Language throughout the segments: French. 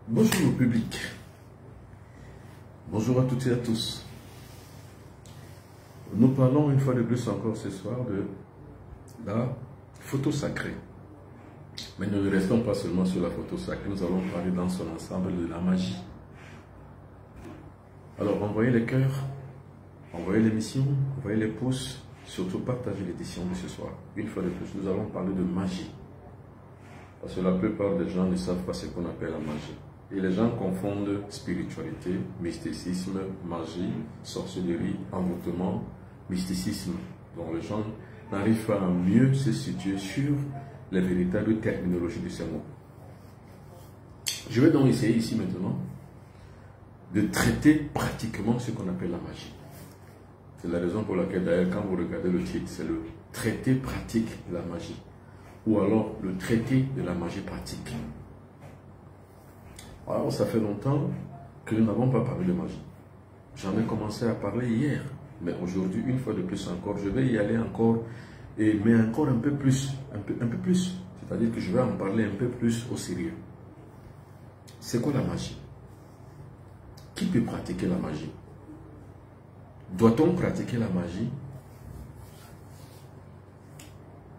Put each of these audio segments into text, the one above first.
Bonjour au public, bonjour à toutes et à tous. Nous parlons une fois de plus encore ce soir de la photo sacrée. Mais nous ne restons pas seulement sur la photo sacrée, nous allons parler dans son ensemble de la magie. Alors envoyez les cœurs, envoyez l'émission, envoyez les pouces, surtout partagez l'édition de ce soir. Une fois de plus, nous allons parler de magie. Parce que la plupart des gens ne savent pas ce qu'on appelle la magie. Et les gens confondent spiritualité, mysticisme, magie, sorcellerie, envoûtement, mysticisme. Donc les gens n'arrivent pas à mieux se situer sur les véritables terminologies de ces mots. Je vais donc essayer ici maintenant de traiter pratiquement ce qu'on appelle la magie. C'est la raison pour laquelle d'ailleurs quand vous regardez le titre, c'est le traité pratique de la magie. Ou alors le traité de la magie pratique. Alors ça fait longtemps que nous n'avons pas parlé de magie. J'en ai commencé à parler hier. Mais aujourd'hui, une fois de plus encore, je vais y aller encore, mais encore un peu plus. C'est-à-dire que je vais en parler un peu plus au sérieux. C'est quoi la magie? Qui peut pratiquer la magie? Doit-on pratiquer la magie?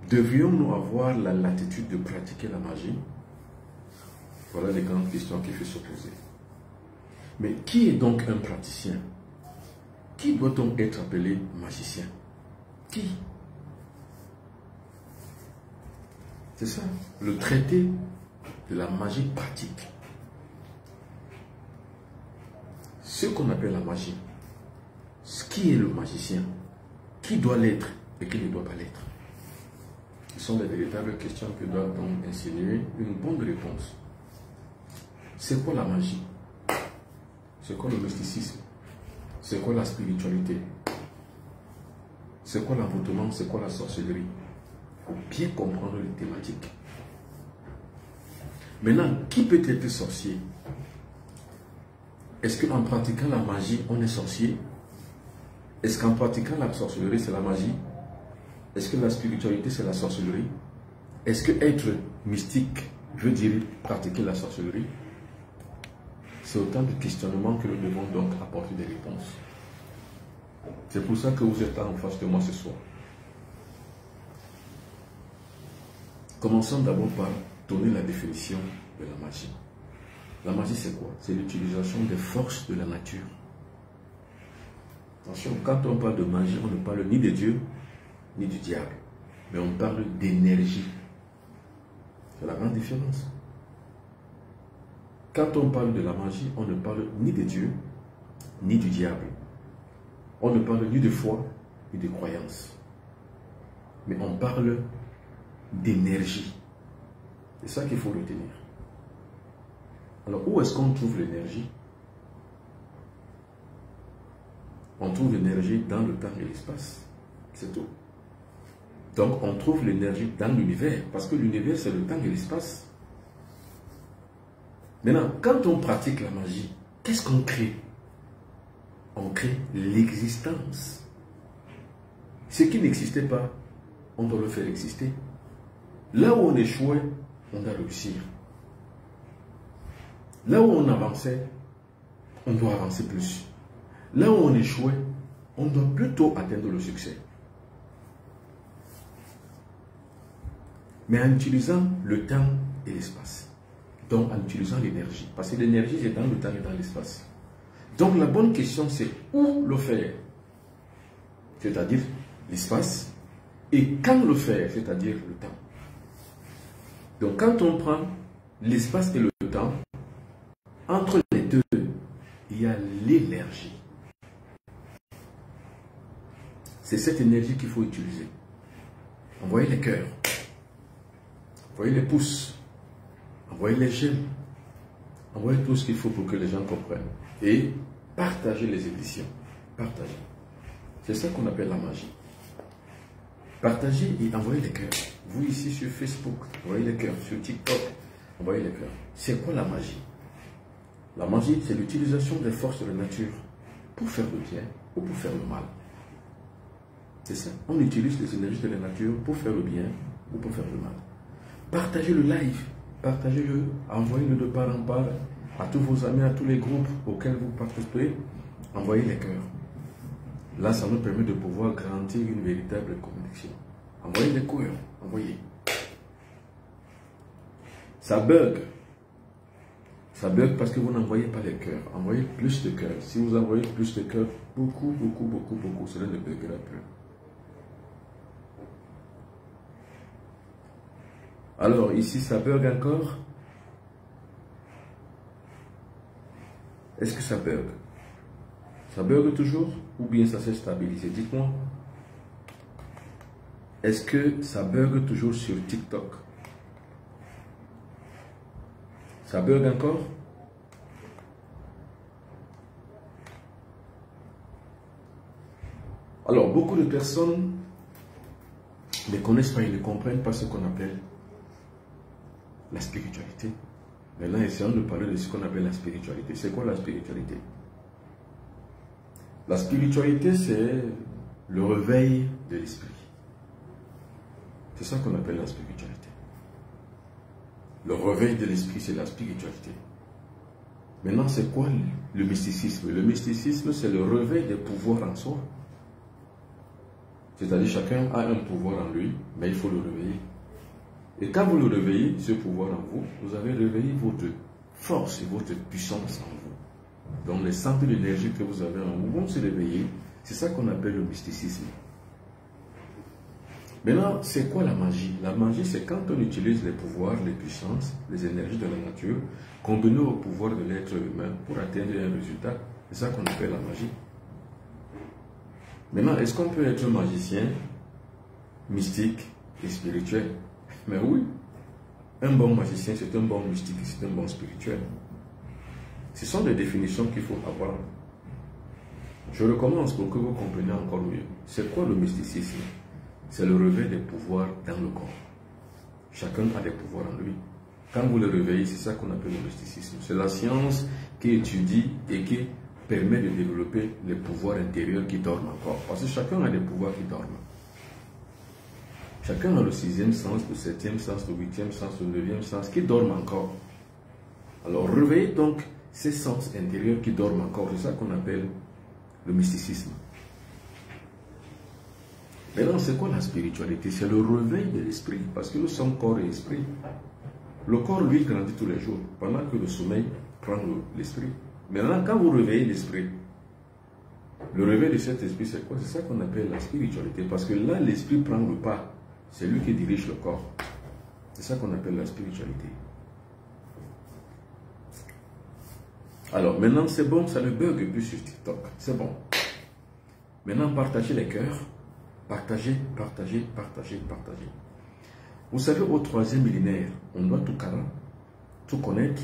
Devrions-nous avoir la latitude de pratiquer la magie? Voilà les grandes questions qu'il faut se poser. Mais qui est donc un praticien? Qui doit-on être appelé magicien? Qui? C'est ça, le traité de la magie pratique. Ce qu'on appelle la magie. Qui est le magicien? Qui doit l'être et qui ne doit pas l'être? Ce sont les véritables questions que doit donc insinuer une bonne réponse. C'est quoi la magie? C'est quoi le mysticisme? C'est quoi la spiritualité? C'est quoi l'envoûtement? C'est quoi la sorcellerie? Il faut bien comprendre les thématiques. Maintenant, qui peut être sorcier? Est-ce qu'en pratiquant la magie, on est sorcier? Est-ce qu'en pratiquant la sorcellerie, c'est la magie? Est-ce que la spiritualité, c'est la sorcellerie? Est-ce que être mystique veut dire pratiquer la sorcellerie? C'est autant de questionnements que nous devons donc apporter des réponses. C'est pour ça que vous êtes là en face de moi ce soir. Commençons d'abord par donner la définition de la magie. La magie, c'est quoi? C'est l'utilisation des forces de la nature. Attention, quand on parle de magie, on ne parle ni de Dieu, ni du diable. Mais on parle d'énergie. C'est la grande différence. Quand on parle de la magie, on ne parle ni de Dieu, ni du diable. On ne parle ni de foi, ni de croyance. Mais on parle d'énergie. C'est ça qu'il faut retenir. Alors, où est-ce qu'on trouve l'énergie? On trouve l'énergie dans le temps et l'espace. C'est tout. Donc, on trouve l'énergie dans l'univers. Parce que l'univers, c'est le temps et l'espace. Maintenant, quand on pratique la magie, qu'est-ce qu'on crée? On crée l'existence. Ce qui n'existait pas, on doit le faire exister. Là où on échouait, on doit réussir. Là où on avançait, on doit avancer plus. Là où on échouait, on doit plutôt atteindre le succès. Mais en utilisant le temps et l'espace. Donc en utilisant l'énergie. Parce que l'énergie, c'est dans le temps et dans l'espace. Donc la bonne question, c'est où le faire? C'est-à-dire l'espace. Et quand le faire, c'est-à-dire le temps. Donc quand on prend l'espace et le temps, entre les deux, il y a l'énergie. C'est cette énergie qu'il faut utiliser. Envoyez les cœurs. Envoyez les pouces. Envoyez les j'aime. Envoyez tout ce qu'il faut pour que les gens comprennent. Et partagez les éditions. Partagez. C'est ça qu'on appelle la magie. Partagez et envoyez les cœurs. Vous ici sur Facebook, envoyez les cœurs. Sur TikTok, envoyez les cœurs. C'est quoi la magie? La magie, c'est l'utilisation des forces de la nature pour faire le bien ou pour faire le mal. C'est ça. On utilise les énergies de la nature pour faire le bien ou pour faire le mal. Partagez le live. Partagez-le, envoyez-le de part en part à tous vos amis, à tous les groupes auxquels vous participez, envoyez les cœurs. Là, ça nous permet de pouvoir garantir une véritable connexion. Envoyez les cœurs, envoyez. Ça bug. Ça bug parce que vous n'envoyez pas les cœurs. Envoyez plus de cœurs. Si vous envoyez plus de cœurs, beaucoup, cela ne buguera plus. Alors, ici, ça bug encore. Est-ce que ça bug? Ça bug toujours ou bien ça s'est stabilisé? Dites-moi. Est-ce que ça bug toujours sur TikTok? Ça bug encore? Alors, beaucoup de personnes ne connaissent pas, ils ne comprennent pas ce qu'on appelle la spiritualité. Maintenant, essayons de parler de ce qu'on appelle la spiritualité. C'est quoi la spiritualité? La spiritualité, c'est le réveil de l'esprit. C'est ça qu'on appelle la spiritualité. Le réveil de l'esprit, c'est la spiritualité. Maintenant, c'est quoi le mysticisme? Le mysticisme, c'est le réveil des pouvoirs en soi. C'est-à-dire, chacun a un pouvoir en lui, mais il faut le réveiller. Et quand vous le réveillez, ce pouvoir en vous, vous avez réveillé votre force et votre puissance en vous. Donc les centres d'énergie que vous avez en vous vont se réveiller. C'est ça qu'on appelle le mysticisme. Maintenant, c'est quoi la magie? La magie, c'est quand on utilise les pouvoirs, les puissances, les énergies de la nature, combinées au pouvoir de l'être humain pour atteindre un résultat. C'est ça qu'on appelle la magie. Maintenant, est-ce qu'on peut être magicien, mystique et spirituel? Mais oui, un bon magicien, c'est un bon mystique, c'est un bon spirituel. Ce sont des définitions qu'il faut avoir. Je recommence pour que vous compreniez encore mieux. C'est quoi le mysticisme? C'est le réveil des pouvoirs dans le corps. Chacun a des pouvoirs en lui. Quand vous le réveillez, c'est ça qu'on appelle le mysticisme. C'est la science qui étudie et qui permet de développer les pouvoirs intérieurs qui dorment encore. Parce que chacun a des pouvoirs qui dorment. Chacun a le 6e sens, le 7e sens, le 8e sens, le 9e sens qui dorment encore. Alors réveillez donc ces sens intérieurs qui dorment encore. C'est ça qu'on appelle le mysticisme. Maintenant, c'est quoi la spiritualité? C'est le réveil de l'esprit. Parce que nous sommes corps et esprit. Le corps, lui, grandit tous les jours. Pendant que le sommeil prend l'esprit. Maintenant, quand vous réveillez l'esprit, le réveil de cet esprit, c'est quoi? C'est ça qu'on appelle la spiritualité. Parce que là, l'esprit prend le pas. C'est lui qui dirige le corps. C'est ça qu'on appelle la spiritualité. Alors, maintenant, c'est bon, ça ne bug plus sur TikTok. C'est bon. Maintenant, partagez les cœurs. Partagez, partagez, partagez, partagez. Vous savez, au 3e millénaire, on doit tout connaître, tout connaître,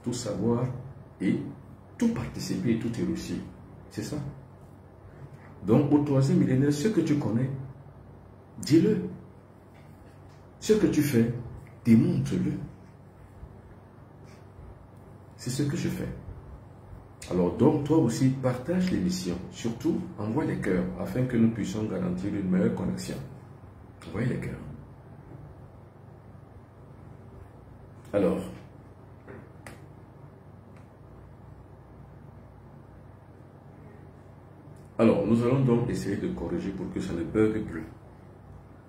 tout savoir et tout participer et tout réussir. C'est ça. Donc, au 3e millénaire, ce que tu connais, dis-le. Ce que tu fais, démontre-le. C'est ce que je fais. Alors donc, toi aussi, partage l'émission. Surtout, envoie les cœurs afin que nous puissions garantir une meilleure connexion. Envoyez les cœurs. Alors, nous allons donc essayer de corriger pour que ça ne bug plus.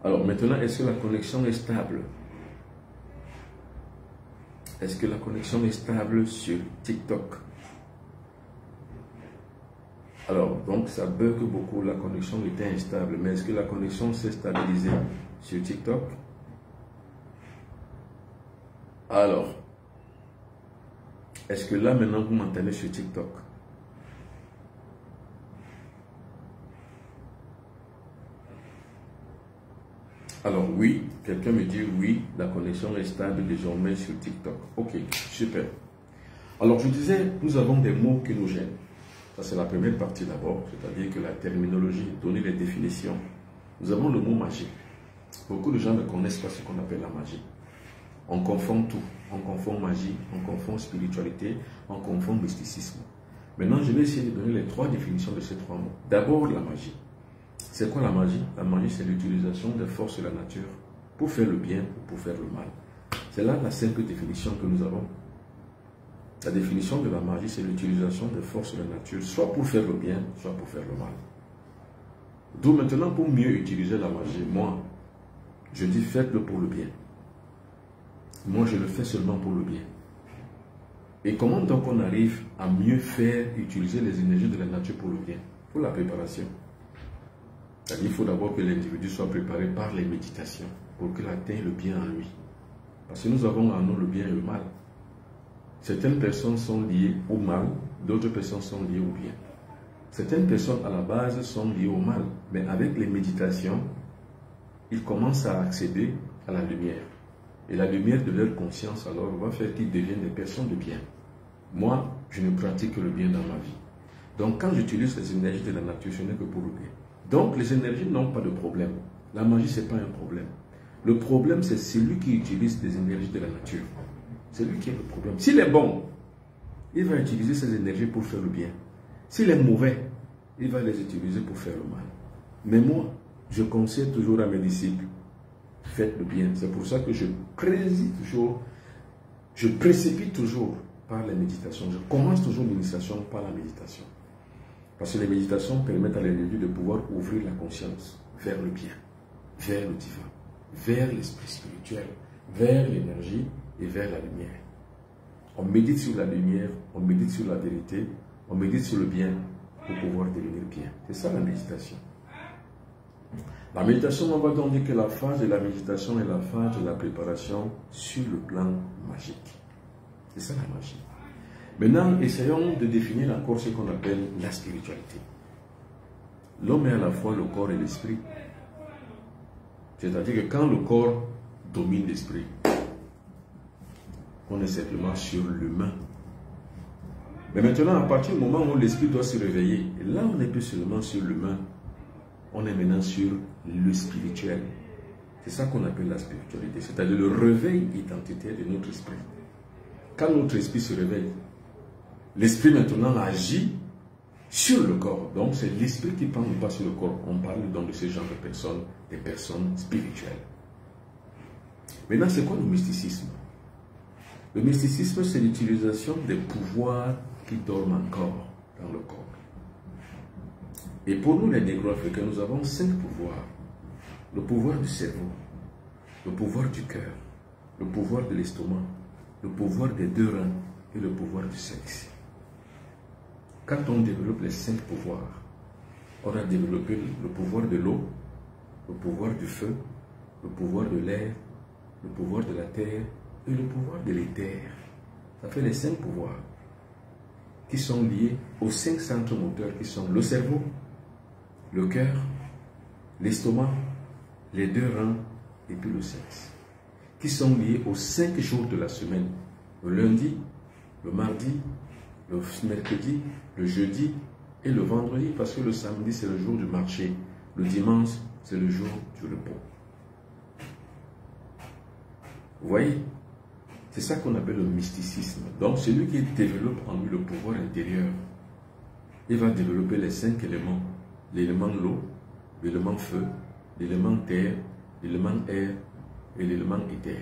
Alors maintenant, est-ce que la connexion est stable? Est-ce que la connexion est stable sur TikTok? Alors, donc ça bug beaucoup, la connexion était instable. Mais est-ce que la connexion s'est stabilisée sur TikTok? Alors, est-ce que là maintenant vous m'entendez sur TikTok? Alors oui, quelqu'un me dit oui, la connexion est stable désormais sur TikTok. Ok, super. Alors je disais, nous avons des mots qui nous gênent. Ça c'est la première partie d'abord, c'est-à-dire que la terminologie, donner les définitions. Nous avons le mot magie. Beaucoup de gens ne connaissent pas ce qu'on appelle la magie. On confond tout. On confond magie, on confond spiritualité, on confond mysticisme. Maintenant, je vais essayer de donner les 3 définitions de ces 3 mots. D'abord, la magie. C'est quoi la magie? La magie, c'est l'utilisation des forces de la nature pour faire le bien ou pour faire le mal. C'est là la simple définition que nous avons. La définition de la magie, c'est l'utilisation des forces de la nature, soit pour faire le bien, soit pour faire le mal. D'où maintenant, pour mieux utiliser la magie, moi, je dis faites-le pour le bien. Moi, je le fais seulement pour le bien. Et comment donc on arrive à mieux faire, utiliser les énergies de la nature pour le bien? Pour la préparation. C'est-à-dire qu'il faut d'abord que l'individu soit préparé par les méditations pour qu'il atteigne le bien en lui. Parce que nous avons en nous le bien et le mal. Certaines personnes sont liées au mal, d'autres personnes sont liées au bien. Certaines personnes à la base sont liées au mal, mais avec les méditations, ils commencent à accéder à la lumière. Et la lumière de leur conscience alors va faire qu'ils deviennent des personnes de bien. Moi, je ne pratique que le bien dans ma vie. Donc quand j'utilise les énergies de la nature, ce n'est que pour le bien. Donc les énergies n'ont pas de problème. La magie, ce n'est pas un problème. Le problème, c'est celui qui utilise les énergies de la nature. C'est lui qui a le problème. S'il est bon, il va utiliser ses énergies pour faire le bien. S'il est mauvais, il va les utiliser pour faire le mal. Mais moi, je conseille toujours à mes disciples, faites le bien. C'est pour ça que je précipite toujours par la méditation. Je commence toujours l'initiation par la méditation. Parce que les méditations permettent à l'individu de pouvoir ouvrir la conscience vers le bien, vers le divin, vers l'esprit spirituel, vers l'énergie et vers la lumière. On médite sur la lumière, on médite sur la vérité, on médite sur le bien pour pouvoir devenir bien. C'est ça la méditation. La méditation, on va donc dire que la phase de la méditation est la phase de la préparation sur le plan magique. C'est ça la magie. Maintenant, essayons de définir encore ce qu'on appelle la spiritualité. L'homme est à la fois le corps et l'esprit. C'est-à-dire que quand le corps domine l'esprit, on est simplement sur l'humain. Mais maintenant, à partir du moment où l'esprit doit se réveiller, là on n'est plus seulement sur l'humain, on est maintenant sur le spirituel. C'est ça qu'on appelle la spiritualité, c'est-à-dire le réveil identitaire de notre esprit. Quand notre esprit se réveille, l'esprit maintenant agit sur le corps. Donc c'est l'esprit qui prend le pas sur le corps. On parle donc de ce genre de personnes, des personnes spirituelles. Maintenant, c'est quoi le mysticisme? Le mysticisme, c'est l'utilisation des pouvoirs qui dorment encore dans le corps. Et pour nous, les négro-africains, nous avons 5 pouvoirs. Le pouvoir du cerveau, le pouvoir du cœur, le pouvoir de l'estomac, le pouvoir des 2 reins et le pouvoir du sexe. Quand on développe les 5 pouvoirs, on a développé le pouvoir de l'eau, le pouvoir du feu, le pouvoir de l'air, le pouvoir de la terre et le pouvoir de l'éther. Ça fait les 5 pouvoirs qui sont liés aux 5 centres moteurs qui sont le cerveau, le cœur, l'estomac, les 2 reins et puis le sexe, qui sont liés aux 5 jours de la semaine, le lundi, le mardi, le mercredi, le jeudi et le vendredi, parce que le samedi c'est le jour du marché, le dimanche c'est le jour du repos. Vous voyez, c'est ça qu'on appelle le mysticisme. Donc celui qui développe en lui le pouvoir intérieur, il va développer les 5 éléments, l'élément l'eau, l'élément feu, l'élément terre, l'élément air et l'élément éther.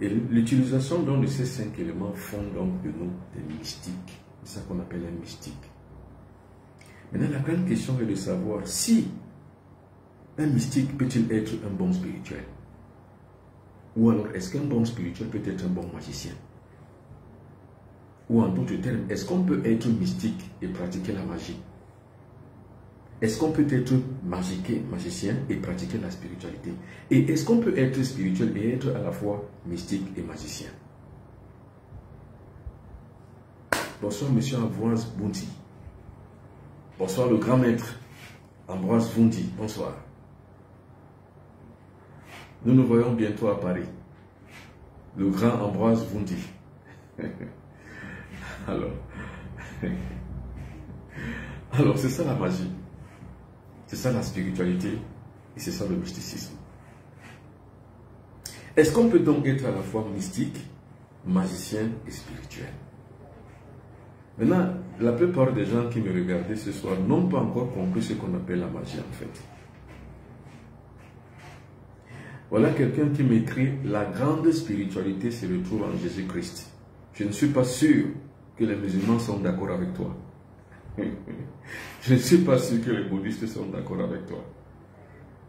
Et l'utilisation de ces 5 éléments font donc de nous des mystiques. C'est ça qu'on appelle un mystique. Maintenant, la grande question est de savoir si un mystique peut-il être un bon spirituel? Ou alors, est-ce qu'un bon spirituel peut être un bon magicien? Ou en d'autres termes, est-ce qu'on peut être mystique et pratiquer la magie? Est-ce qu'on peut être magicien et pratiquer la spiritualité? Et est-ce qu'on peut être spirituel et être à la fois mystique et magicien? Bonsoir, monsieur Ambroise Vundi. Bonsoir, le grand maître Ambroise Vundi. Bonsoir. Nous nous voyons bientôt à Paris. Le grand Ambroise Vundi. Alors c'est ça la magie. C'est ça la spiritualité et c'est ça le mysticisme. Est-ce qu'on peut donc être à la fois mystique, magicien et spirituel? Maintenant, la plupart des gens qui me regardaient ce soir n'ont pas encore compris ce qu'on appelle la magie en fait. Voilà quelqu'un qui m'écrit: la grande spiritualité se retrouve en Jésus-Christ. Je ne suis pas sûr que les musulmans sont d'accord avec toi. Je ne suis pas sûr que les bouddhistes sont d'accord avec toi.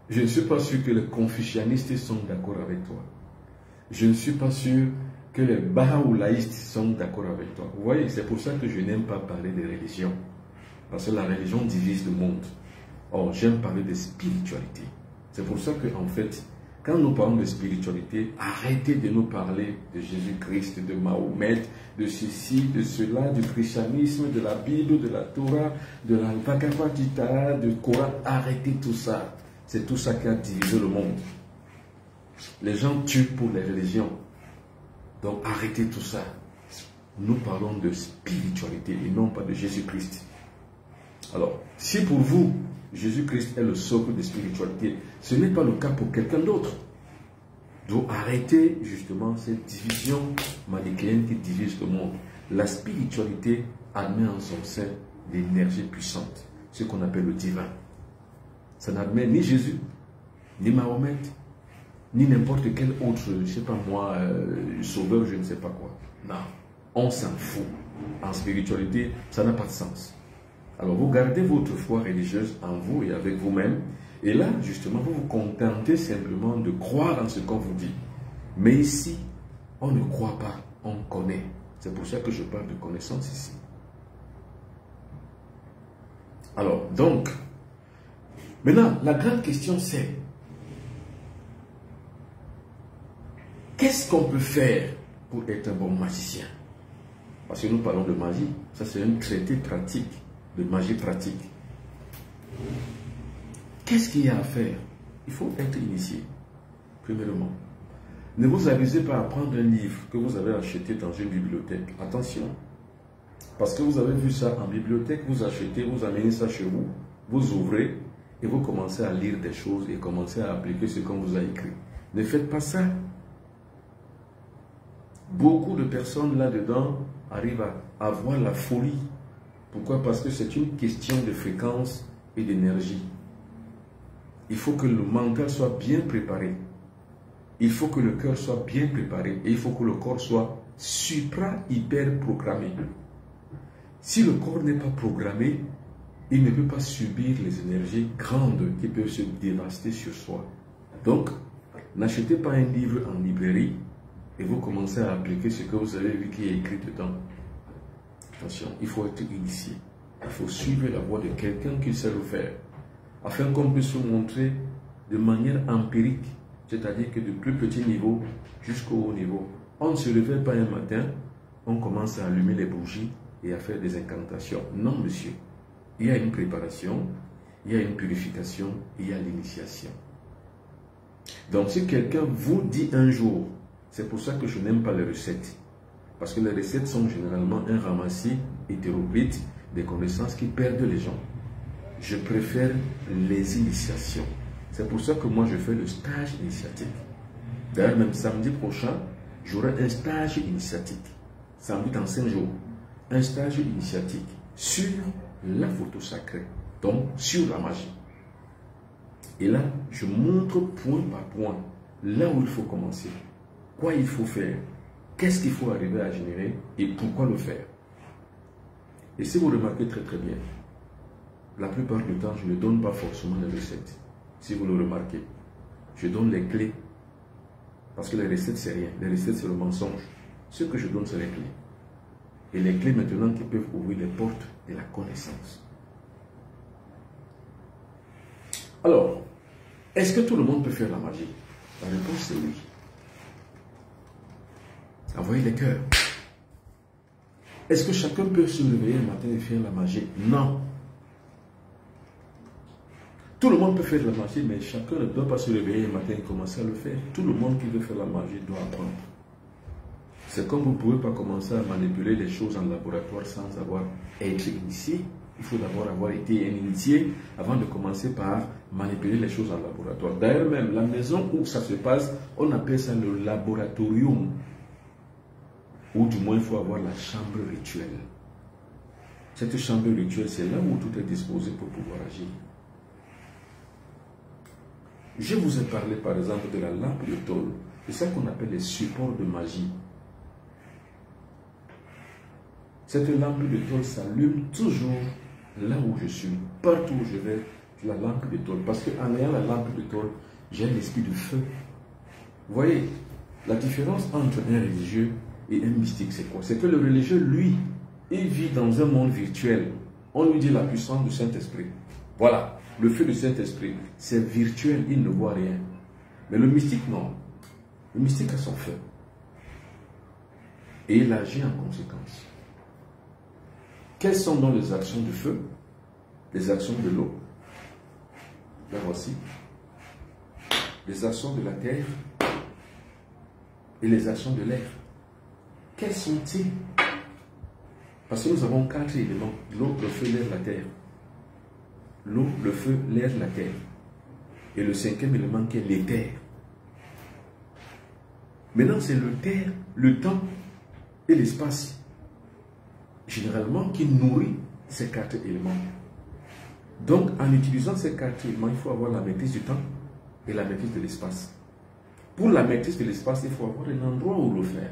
Je ne suis pas sûr que les confucianistes sont d'accord avec toi. Je ne suis pas sûr que les bahá'u'lláhistes sont d'accord avec toi. Vous voyez, c'est pour ça que je n'aime pas parler de religion. Parce que la religion divise le monde. Or, j'aime parler de spiritualité. C'est pour ça que, en fait, quand nous parlons de spiritualité, arrêtez de nous parler de Jésus-Christ, de Mahomet, de ceci, de cela, du christianisme, de la Bible, de la Torah, de la Bhagavad Gita, du Coran. Arrêtez tout ça. C'est tout ça qui a divisé le monde. Les gens tuent pour les religions. Donc arrêtez tout ça. Nous parlons de spiritualité et non pas de Jésus-Christ. Alors, si pour vous, Jésus-Christ est le socle de spiritualité, ce n'est pas le cas pour quelqu'un d'autre. Donc arrêtez justement cette division manichéenne qui divise le monde. La spiritualité admet en son sein l'énergie puissante, ce qu'on appelle le divin. Ça n'admet ni Jésus, ni Mahomet, ni n'importe quel autre, je ne sais pas moi, sauveur, je ne sais pas quoi. Non, on s'en fout. En spiritualité, ça n'a pas de sens. Alors vous gardez votre foi religieuse en vous et avec vous-même. Et là, justement, vous vous contentez simplement de croire en ce qu'on vous dit. Mais ici, on ne croit pas, on connaît. C'est pour ça que je parle de connaissance ici. Alors, donc, maintenant, la grande question c'est, qu'est-ce qu'on peut faire pour être un bon magicien? Parce que nous parlons de magie. Ça, c'est un traité pratique, de magie pratique. Qu'est-ce qu'il y a à faire? Il faut être initié, premièrement. Ne vous amusez pas à prendre un livre que vous avez acheté dans une bibliothèque. Attention. Parce que vous avez vu ça en bibliothèque, vous achetez, vous amenez ça chez vous, vous ouvrez et vous commencez à lire des choses et commencez à appliquer ce qu'on vous a écrit. Ne faites pas ça. Beaucoup de personnes là-dedans arrivent à avoir la folie. Pourquoi? Parce que c'est une question de fréquence et d'énergie. Il faut que le mental soit bien préparé. Il faut que le cœur soit bien préparé. Et il faut que le corps soit supra-hyper programmé. Si le corps n'est pas programmé, il ne peut pas subir les énergies grandes qui peuvent se dévaster sur soi. Donc, n'achetez pas un livre en librairie et vous commencez à appliquer ce que vous avez vu qui est écrit dedans. Attention, il faut être initié. Il faut suivre la voie de quelqu'un qui sait le faire, afin qu'on puisse vous montrer de manière empirique, c'est-à-dire que du plus petit niveau jusqu'au haut niveau. On ne se réveille pas un matin, on commence à allumer les bougies et à faire des incantations. Non, monsieur. Il y a une préparation, il y a une purification, il y a l'initiation. Donc, si quelqu'un vous dit un jour, c'est pour ça que je n'aime pas les recettes, parce que les recettes sont généralement un ramassis hétéroclite des connaissances qui perdent les gens. Je préfère les initiations. C'est pour ça que moi je fais le stage initiatique. D'ailleurs, même samedi prochain, j'aurai un stage initiatique. Samedi dans 5 jours. Un stage initiatique sur la photo sacrée, donc sur la magie. Et là, je montre point par point là où il faut commencer, quoi il faut faire, qu'est-ce qu'il faut arriver à générer et pourquoi le faire. Et si vous remarquez très très bien, la plupart du temps, je ne donne pas forcément les recettes. Si vous le remarquez, je donne les clés. Parce que les recettes, c'est rien. Les recettes, c'est le mensonge. Ce que je donne, c'est les clés. Et les clés maintenant qui peuvent ouvrir les portes de la connaissance. Alors, est-ce que tout le monde peut faire la magie? La réponse c'est oui. Envoyez les cœurs. Est-ce que chacun peut se réveiller le matin et faire la magie? Non. Tout le monde peut faire la magie, mais chacun ne doit pas se réveiller le matin et commencer à le faire. Tout le monde qui veut faire la magie doit apprendre. C'est comme vous ne pouvez pas commencer à manipuler les choses en laboratoire sans avoir été initié. Il faut d'abord avoir été un initié avant de commencer par manipuler les choses en laboratoire. D'ailleurs même, la maison où ça se passe, on appelle ça le laboratorium. Ou du moins, il faut avoir la chambre rituelle. Cette chambre rituelle, c'est là où tout est disposé pour pouvoir agir. Je vous ai parlé par exemple de la lampe de tôle. C'est ça qu'on appelle les supports de magie. Cette lampe de tôle s'allume toujours là où je suis. Partout où je vais, la lampe de tôle. Parce qu'en ayant la lampe de tôle, j'ai l'esprit de feu. Vous voyez, la différence entre un religieux et un mystique, c'est quoi? C'est que le religieux, lui, il vit dans un monde virtuel. On lui dit la puissance du Saint-Esprit. Voilà, le feu du Saint-Esprit, c'est virtuel, il ne voit rien. Mais le mystique, non. Le mystique a son feu. Et il agit en conséquence. Quelles sont donc les actions du feu? Les actions de l'eau. Là voici. Les actions de la terre et les actions de l'air. Quels sont-ils? Parce que nous avons 4 éléments. L'eau, le feu, l'air, la terre. L'eau, le feu, l'air, la terre. Et le 5e élément qui est l'éther. Maintenant, c'est le terre, le temps et l'espace. Généralement, qui nourrit ces 4 éléments. Donc, en utilisant ces 4 éléments, il faut avoir la maîtrise du temps et la maîtrise de l'espace. Pour la maîtrise de l'espace, il faut avoir un endroit où le faire.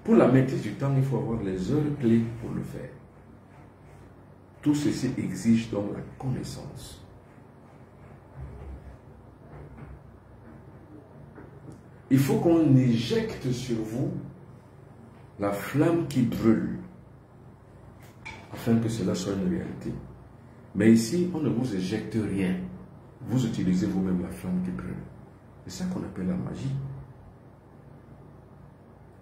Pour la maîtrise du temps, il faut avoir les heures clés pour le faire. Tout ceci exige donc la connaissance. Il faut qu'on éjecte sur vous la flamme qui brûle, afin que cela soit une réalité. Mais ici, on ne vous éjecte rien. Vous utilisez vous-même la flamme qui brûle. C'est ça qu'on appelle la magie.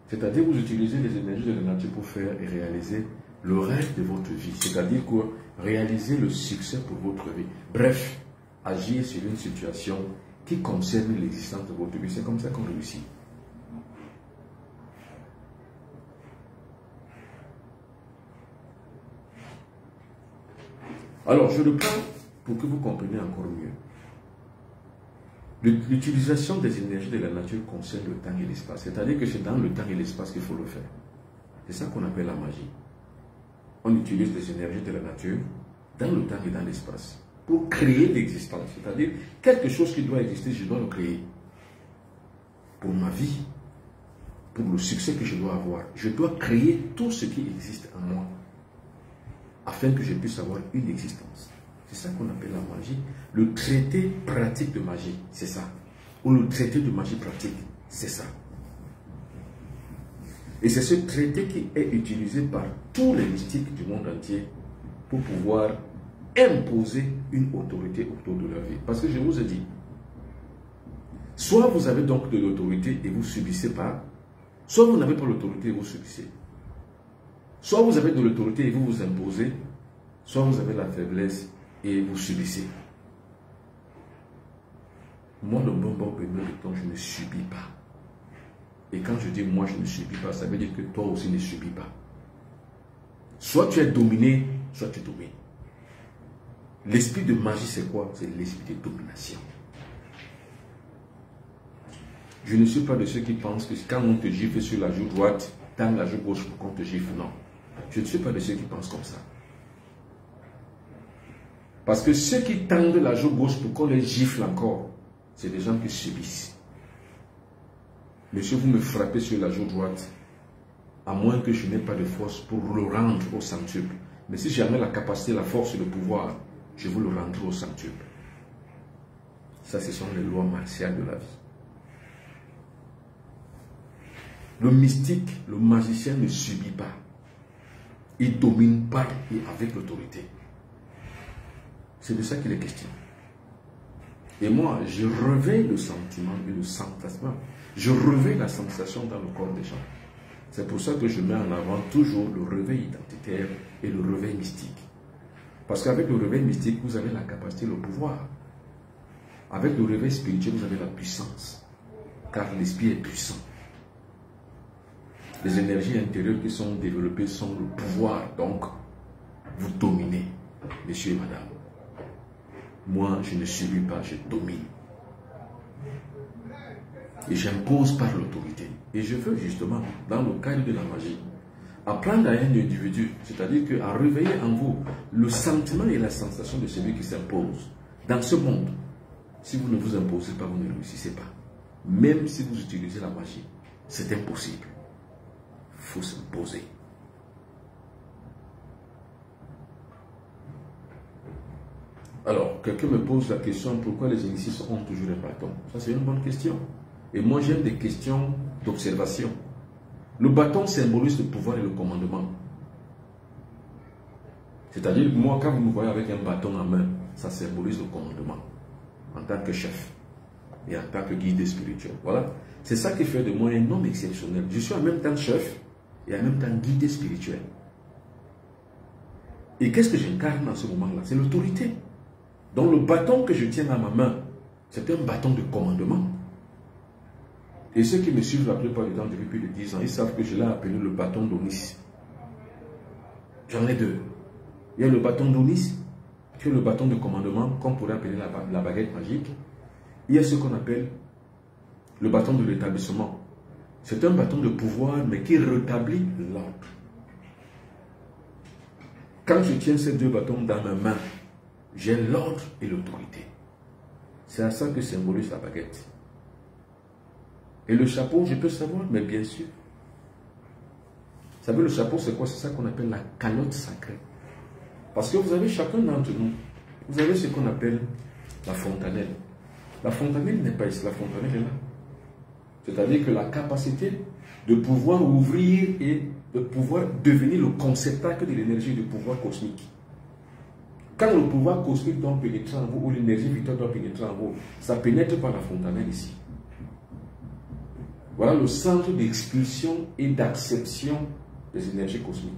C'est-à-dire que vous utilisez les énergies de la nature pour faire et réaliser le rêve de votre vie. C'est-à-dire que réaliser le succès pour votre vie. Bref, agir sur une situation qui concerne l'existence de votre vie. C'est comme ça qu'on réussit. Alors, je reprends pour que vous compreniez encore mieux. L'utilisation des énergies de la nature concerne le temps et l'espace. C'est-à-dire que c'est dans le temps et l'espace qu'il faut le faire. C'est ça qu'on appelle la magie. On utilise les énergies de la nature dans le temps et dans l'espace pour créer l'existence. C'est-à-dire quelque chose qui doit exister, je dois le créer. Pour ma vie, pour le succès que je dois avoir, je dois créer tout ce qui existe en moi afin que je puisse avoir une existence. C'est ça qu'on appelle la magie. Le traité pratique de magie, c'est ça. Ou le traité de magie pratique, c'est ça. Et c'est ce traité qui est utilisé par tous les mystiques du monde entier pour pouvoir imposer une autorité autour de leur vie. Parce que je vous ai dit, soit vous avez donc de l'autorité et vous subissez pas, soit vous n'avez pas l'autorité et vous subissez. Soit vous avez de l'autorité et vous vous imposez, soit vous avez la faiblesse et vous subissez. Moi, le bon premier de temps, je ne subis pas. Et quand je dis moi, je ne subis pas, ça veut dire que toi aussi ne subis pas. Soit tu es dominé, soit tu domines. L'esprit de magie, c'est quoi? C'est l'esprit de domination. Je ne suis pas de ceux qui pensent que quand on te gifle sur la joue droite, tends la joue gauche pour qu'on te gifle. Non. Je ne suis pas de ceux qui pensent comme ça. Parce que ceux qui tendent la joue gauche pour qu'on les gifle encore, c'est des gens qui subissent. Mais si vous me frappez sur la joue droite, à moins que je n'ai pas de force pour le rendre au centuple, mais si jamais la capacité, la force et le pouvoir, je vous le rendrai au centuple. Ça, ce sont les lois martiales de la vie. Le mystique, le magicien ne subit pas. Il domine par et avec l'autorité. C'est de ça qu'il est question. Et moi, je réveille le sentiment et le sensation. Je réveille la sensation dans le corps des gens. C'est pour ça que je mets en avant toujours le réveil identitaire et le réveil mystique. Parce qu'avec le réveil mystique, vous avez la capacité, le pouvoir. Avec le réveil spirituel, vous avez la puissance. Car l'esprit est puissant. Les énergies intérieures qui sont développées sont le pouvoir. Donc, vous dominez, messieurs et madame. Moi, je ne subis pas, je domine. Et j'impose par l'autorité. Et je veux justement, dans le cadre de la magie, apprendre à un individu, c'est-à-dire qu'à réveiller en vous le sentiment et la sensation de celui qui s'impose. Dans ce monde, si vous ne vous imposez pas, vous ne réussissez pas. Même si vous utilisez la magie, c'est impossible. Il faut s'imposer. Alors, quelqu'un me pose la question, pourquoi les initiés ont toujours un bâton? Ça, c'est une bonne question. Et moi, j'aime des questions d'observation. Le bâton symbolise le pouvoir et le commandement. C'est-à-dire, moi, quand vous me voyez avec un bâton en main, ça symbolise le commandement en tant que chef et en tant que guide spirituel. Voilà. C'est ça qui fait de moi un homme exceptionnel. Je suis en même temps chef et en même temps guide spirituel. Et qu'est-ce que j'incarne en ce moment-là? C'est l'autorité. Donc le bâton que je tiens dans ma main, c'est un bâton de commandement. Et ceux qui me suivent la plupart du temps depuis plus de 10 ans, ils savent que je l'ai appelé le bâton d'Onis. J'en ai deux. Il y a le bâton d'Onis, qui est le bâton de commandement, qu'on pourrait appeler la baguette magique. Il y a ce qu'on appelle le bâton de l'établissement. C'est un bâton de pouvoir, mais qui rétablit l'ordre. Quand je tiens ces deux bâtons dans ma main, j'ai l'ordre et l'autorité. C'est à ça que symbolise la baguette. Et le chapeau, je peux savoir, mais bien sûr. Vous savez, le chapeau, c'est quoi? C'est ça qu'on appelle la calotte sacrée. Parce que vous avez chacun d'entre nous, vous avez ce qu'on appelle la fontanelle. La fontanelle n'est pas ici, la fontanelle est là. C'est-à-dire que la capacité de pouvoir ouvrir et de pouvoir devenir le conceptacle de l'énergie du pouvoir cosmique. Quand le pouvoir cosmique doit pénétrer en vous, ou l'énergie vitale doit pénétrer en vous, ça pénètre par la fontanelle ici. Voilà le centre d'expulsion et d'acception des énergies cosmiques.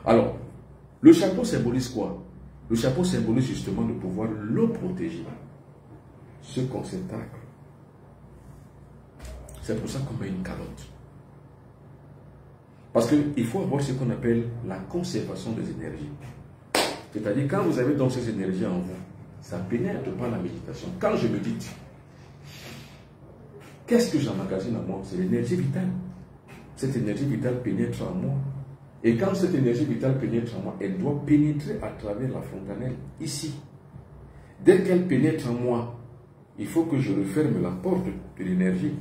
Alors, le chapeau symbolise quoi? Le chapeau symbolise justement de pouvoir le protéger. Ce conceptacle. C'est pour ça qu'on met une calotte. Parce qu'il faut avoir ce qu'on appelle la conservation des énergies. C'est-à-dire, quand vous avez donc ces énergies en vous, ça pénètre par la méditation. Quand je médite, qu'est-ce que j'emmagasine en moi? C'est l'énergie vitale. Cette énergie vitale pénètre en moi. Et quand cette énergie vitale pénètre en moi, elle doit pénétrer à travers la fontanelle, ici. Dès qu'elle pénètre en moi, il faut que je referme la porte de l'énergie.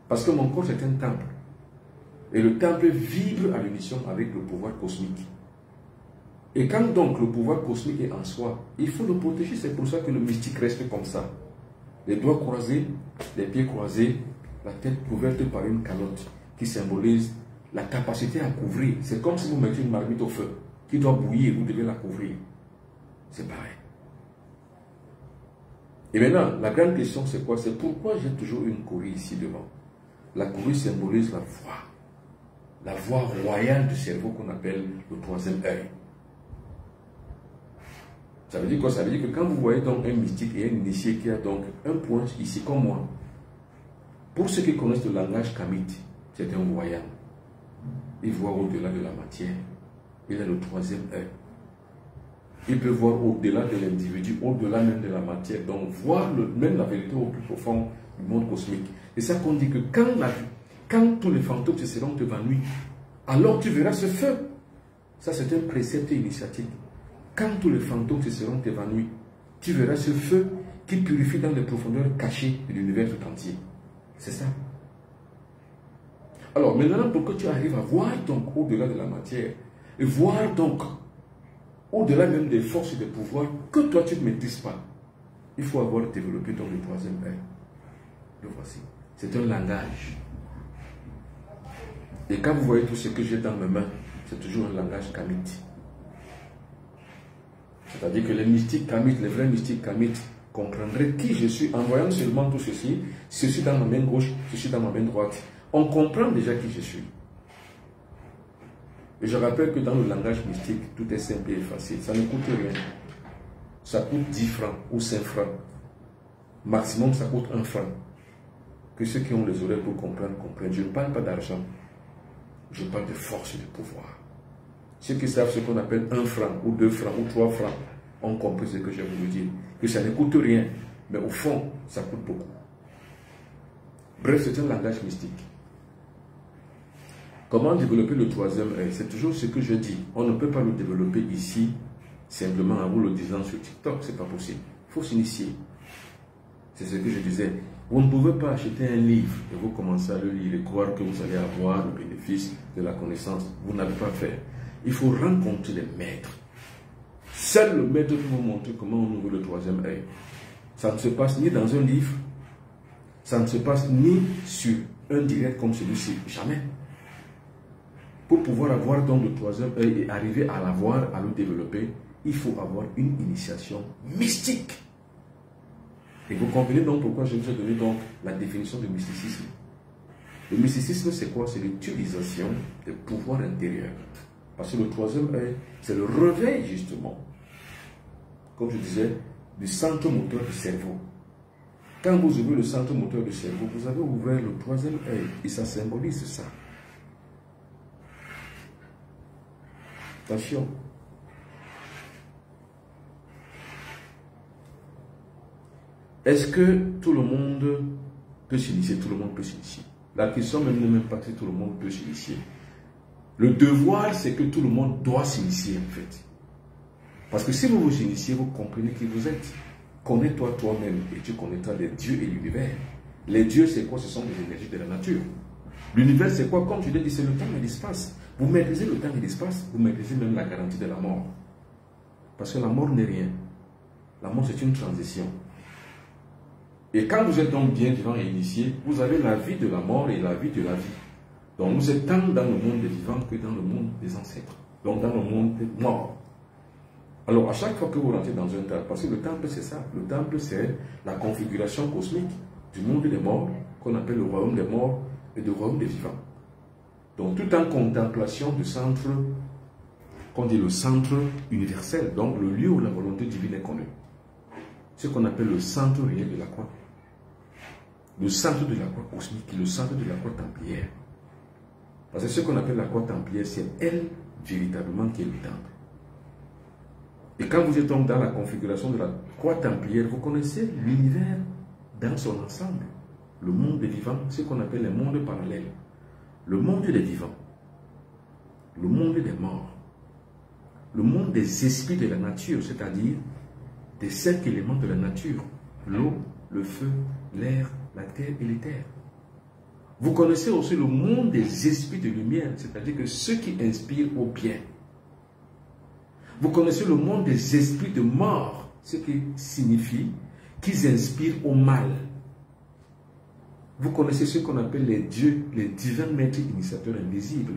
Parce que mon corps, c'est un temple. Et le temple vibre à l'unisson avec le pouvoir cosmique. Et quand donc le pouvoir cosmique est en soi, il faut le protéger. C'est pour ça que le mystique reste comme ça. Les doigts croisés, les pieds croisés, la tête couverte par une calotte qui symbolise la capacité à couvrir. C'est comme si vous mettez une marmite au feu qui doit bouillir, vous devez la couvrir. C'est pareil. Et maintenant, la grande question c'est quoi? C'est pourquoi j'ai toujours une courrie ici devant. La courrie symbolise la voie royale du cerveau qu'on appelle le troisième œil. Ça veut dire quoi? Ça veut dire que quand vous voyez donc un mystique et un initié qui a donc un point ici comme moi, pour ceux qui connaissent le langage kamite, c'est un voyant. Il voit au-delà de la matière. Il a le troisième œil. Il peut voir au-delà de l'individu, au-delà même de la matière. Donc voir même la vérité au plus profond du monde cosmique. Et ça qu'on dit que quand tous les fantômes se seront évanouis, alors tu verras ce feu. Ça c'est un précepte initiatique. Quand tous les fantômes se seront évanouis, tu verras ce feu qui purifie dans les profondeurs cachées de l'univers tout entier. C'est ça. Alors maintenant, pour que tu arrives à voir donc au-delà de la matière, et voir donc au-delà même des forces et des pouvoirs que toi tu ne maîtrises pas, il faut avoir développé donc le troisième œil. Le voici. C'est un langage. Et quand vous voyez tout ce que j'ai dans mes mains, c'est toujours un langage kamite. C'est-à-dire que les mystiques kamites, les vrais mystiques kamites, comprendraient qui je suis en voyant seulement tout ceci dans ma main gauche, ceci dans ma main droite. On comprend déjà qui je suis. Et je rappelle que dans le langage mystique, tout est simple et facile. Ça ne coûte rien. Ça coûte 10 francs ou 5 francs. Maximum, ça coûte 1 franc. Que ceux qui ont les oreilles pour comprendre, comprennent. Je ne parle pas d'argent. Je parle de force et de pouvoir. Ceux qui savent ce qu'on appelle 1 franc, ou 2 francs, ou 3 francs, ont compris ce que je vais vous dire. Que ça ne coûte rien, mais au fond, ça coûte beaucoup. Bref, c'est un langage mystique. Comment développer le troisième œil? C'est toujours ce que je dis. On ne peut pas le développer ici, simplement en vous le disant sur TikTok. C'est pas possible. Il faut s'initier. C'est ce que je disais. Vous ne pouvez pas acheter un livre et vous commencez à le lire et croire que vous allez avoir le bénéfice de la connaissance. Vous n'avez pas à faire. Il faut rencontrer les maîtres. Seul le maître peut vous montrer comment on ouvre le troisième œil. Ça ne se passe ni dans un livre, ça ne se passe ni sur un direct comme celui-ci, jamais. Pour pouvoir avoir donc le troisième œil et arriver à l'avoir, à le développer, il faut avoir une initiation mystique. Et vous comprenez donc pourquoi je vous ai donné donc la définition du mysticisme. Le mysticisme, c'est quoi? C'est l'utilisation des pouvoirs intérieurs. Parce que le troisième œil, c'est le réveil justement, comme je disais, du centre moteur du cerveau. Quand vous ouvrez le centre moteur du cerveau, vous avez ouvert le troisième œil et ça symbolise ça. Attention. Est-ce que tout le monde peut s'initier? Tout le monde peut s'initier. La question même n'est même pas si tout le monde peut s'initier. Le devoir, c'est que tout le monde doit s'initier en fait. Parce que si vous vous initiez, vous comprenez qui vous êtes. Connais-toi toi-même et tu connaîtras les dieux et l'univers. Les dieux, c'est quoi? Ce sont les énergies de la nature. L'univers, c'est quoi? Comme je l'ai dit, c'est le temps et l'espace. Vous maîtrisez le temps et l'espace, vous maîtrisez même la garantie de la mort. Parce que la mort n'est rien. La mort, c'est une transition. Et quand vous êtes donc bien vivant et initié, vous avez la vie de la mort et la vie de la vie. Donc vous êtes tant dans le monde des vivants que dans le monde des ancêtres. Donc dans le monde des morts. Alors à chaque fois que vous rentrez dans un temple, parce que le temple c'est ça, le temple c'est la configuration cosmique du monde des morts, qu'on appelle le royaume des morts et le royaume des vivants. Donc tout en contemplation du centre, qu'on dit le centre universel, donc le lieu où la volonté divine est connue. Ce qu'on appelle le centre réel de la croix. Le centre de la croix cosmique, le centre de la croix templière. Parce que ce qu'on appelle la croix templière, c'est elle véritablement qui est le temple. Et quand vous êtes donc dans la configuration de la croix templière, vous connaissez l'univers dans son ensemble. Le monde des vivants, ce qu'on appelle les mondes parallèles. Le monde des vivants, le monde des morts, le monde des esprits de la nature, c'est-à-dire des 5 éléments de la nature, l'eau, le feu, l'air, la terre et l'éther. Vous connaissez aussi le monde des esprits de lumière, c'est-à-dire que ceux qui inspirent au bien. Vous connaissez le monde des esprits de mort, ce qui signifie qu'ils inspirent au mal. Vous connaissez ce qu'on appelle les dieux, les divins maîtres initiateurs invisibles,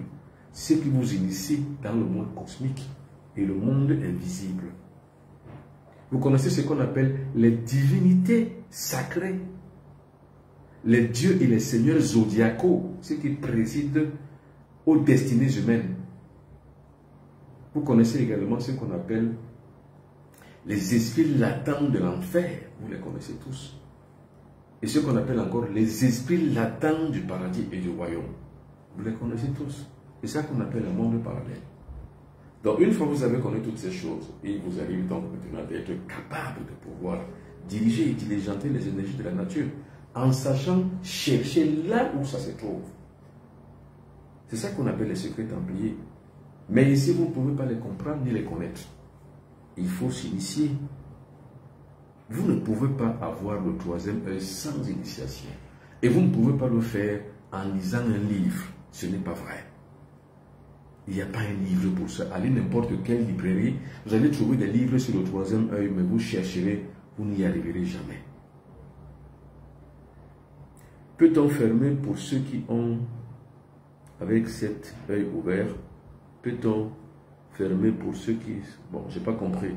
ceux qui vous initient dans le monde cosmique et le monde invisible. Vous connaissez ce qu'on appelle les divinités sacrées, les dieux et les seigneurs zodiacaux, ceux qui président aux destinées humaines. Vous connaissez également ce qu'on appelle les esprits latents de l'enfer, vous les connaissez tous. Et ce qu'on appelle encore les esprits latents du paradis et du royaume, vous les connaissez tous. C'est ça qu'on appelle un monde parallèle. Donc une fois que vous avez connu toutes ces choses, il vous arrive donc maintenant d'être capable de pouvoir diriger et diligenter les énergies de la nature, en sachant chercher là où ça se trouve. C'est ça qu'on appelle les secrets templiers. Mais ici, vous ne pouvez pas les comprendre ni les connaître. Il faut s'initier. Vous ne pouvez pas avoir le troisième œil sans initiation. Et vous ne pouvez pas le faire en lisant un livre. Ce n'est pas vrai. Il n'y a pas un livre pour ça. Allez n'importe quelle librairie, vous allez trouver des livres sur le troisième œil, mais vous chercherez, vous n'y arriverez jamais. Peut-on fermer pour ceux qui ont, avec cet œil ouvert, peut-on fermer pour ceux qui... Bon, je n'ai pas compris.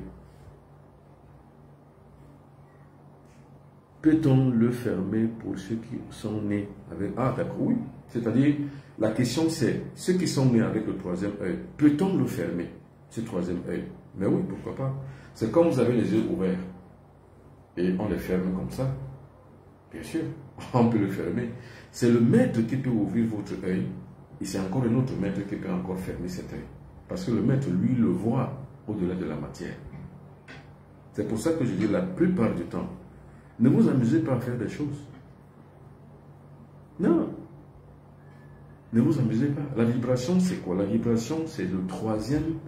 Peut-on le fermer pour ceux qui sont nés avec... Ah, d'accord, oui. C'est-à-dire, la question c'est, ceux qui sont nés avec le troisième œil, peut-on le fermer, ce troisième œil? Mais oui, pourquoi pas. C'est comme vous avez les yeux ouverts et on les ferme comme ça. Bien sûr, on peut le fermer. C'est le maître qui peut ouvrir votre œil et c'est encore un autre maître qui peut encore fermer cet œil. Parce que le maître, lui, le voit au-delà de la matière. C'est pour ça que je dis la plupart du temps, ne vous amusez pas à faire des choses. Non. Ne vous amusez pas. La vibration, c'est quoi? La vibration, c'est le troisième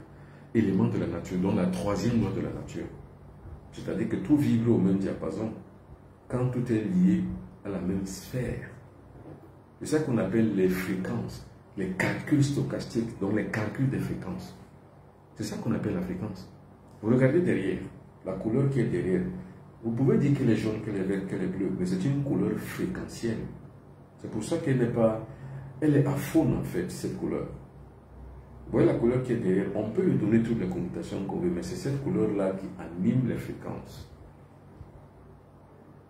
élément de la nature, donc la troisième loi de la nature. C'est-à-dire que tout vibre au même diapason quand tout est lié à la même sphère. C'est ça qu'on appelle les fréquences, les calculs stochastiques, donc les calculs des fréquences. C'est ça qu'on appelle la fréquence. Vous regardez derrière, la couleur qui est derrière. Vous pouvez dire qu'elle est jaune, qu'elle est verte, qu'elle est bleue, mais c'est une couleur fréquentielle. C'est pour ça qu'elle n'est pas... Elle est aphone en fait, cette couleur. Vous voyez la couleur qui est derrière, on peut lui donner toutes les connotations qu'on veut, mais c'est cette couleur-là qui anime les fréquences.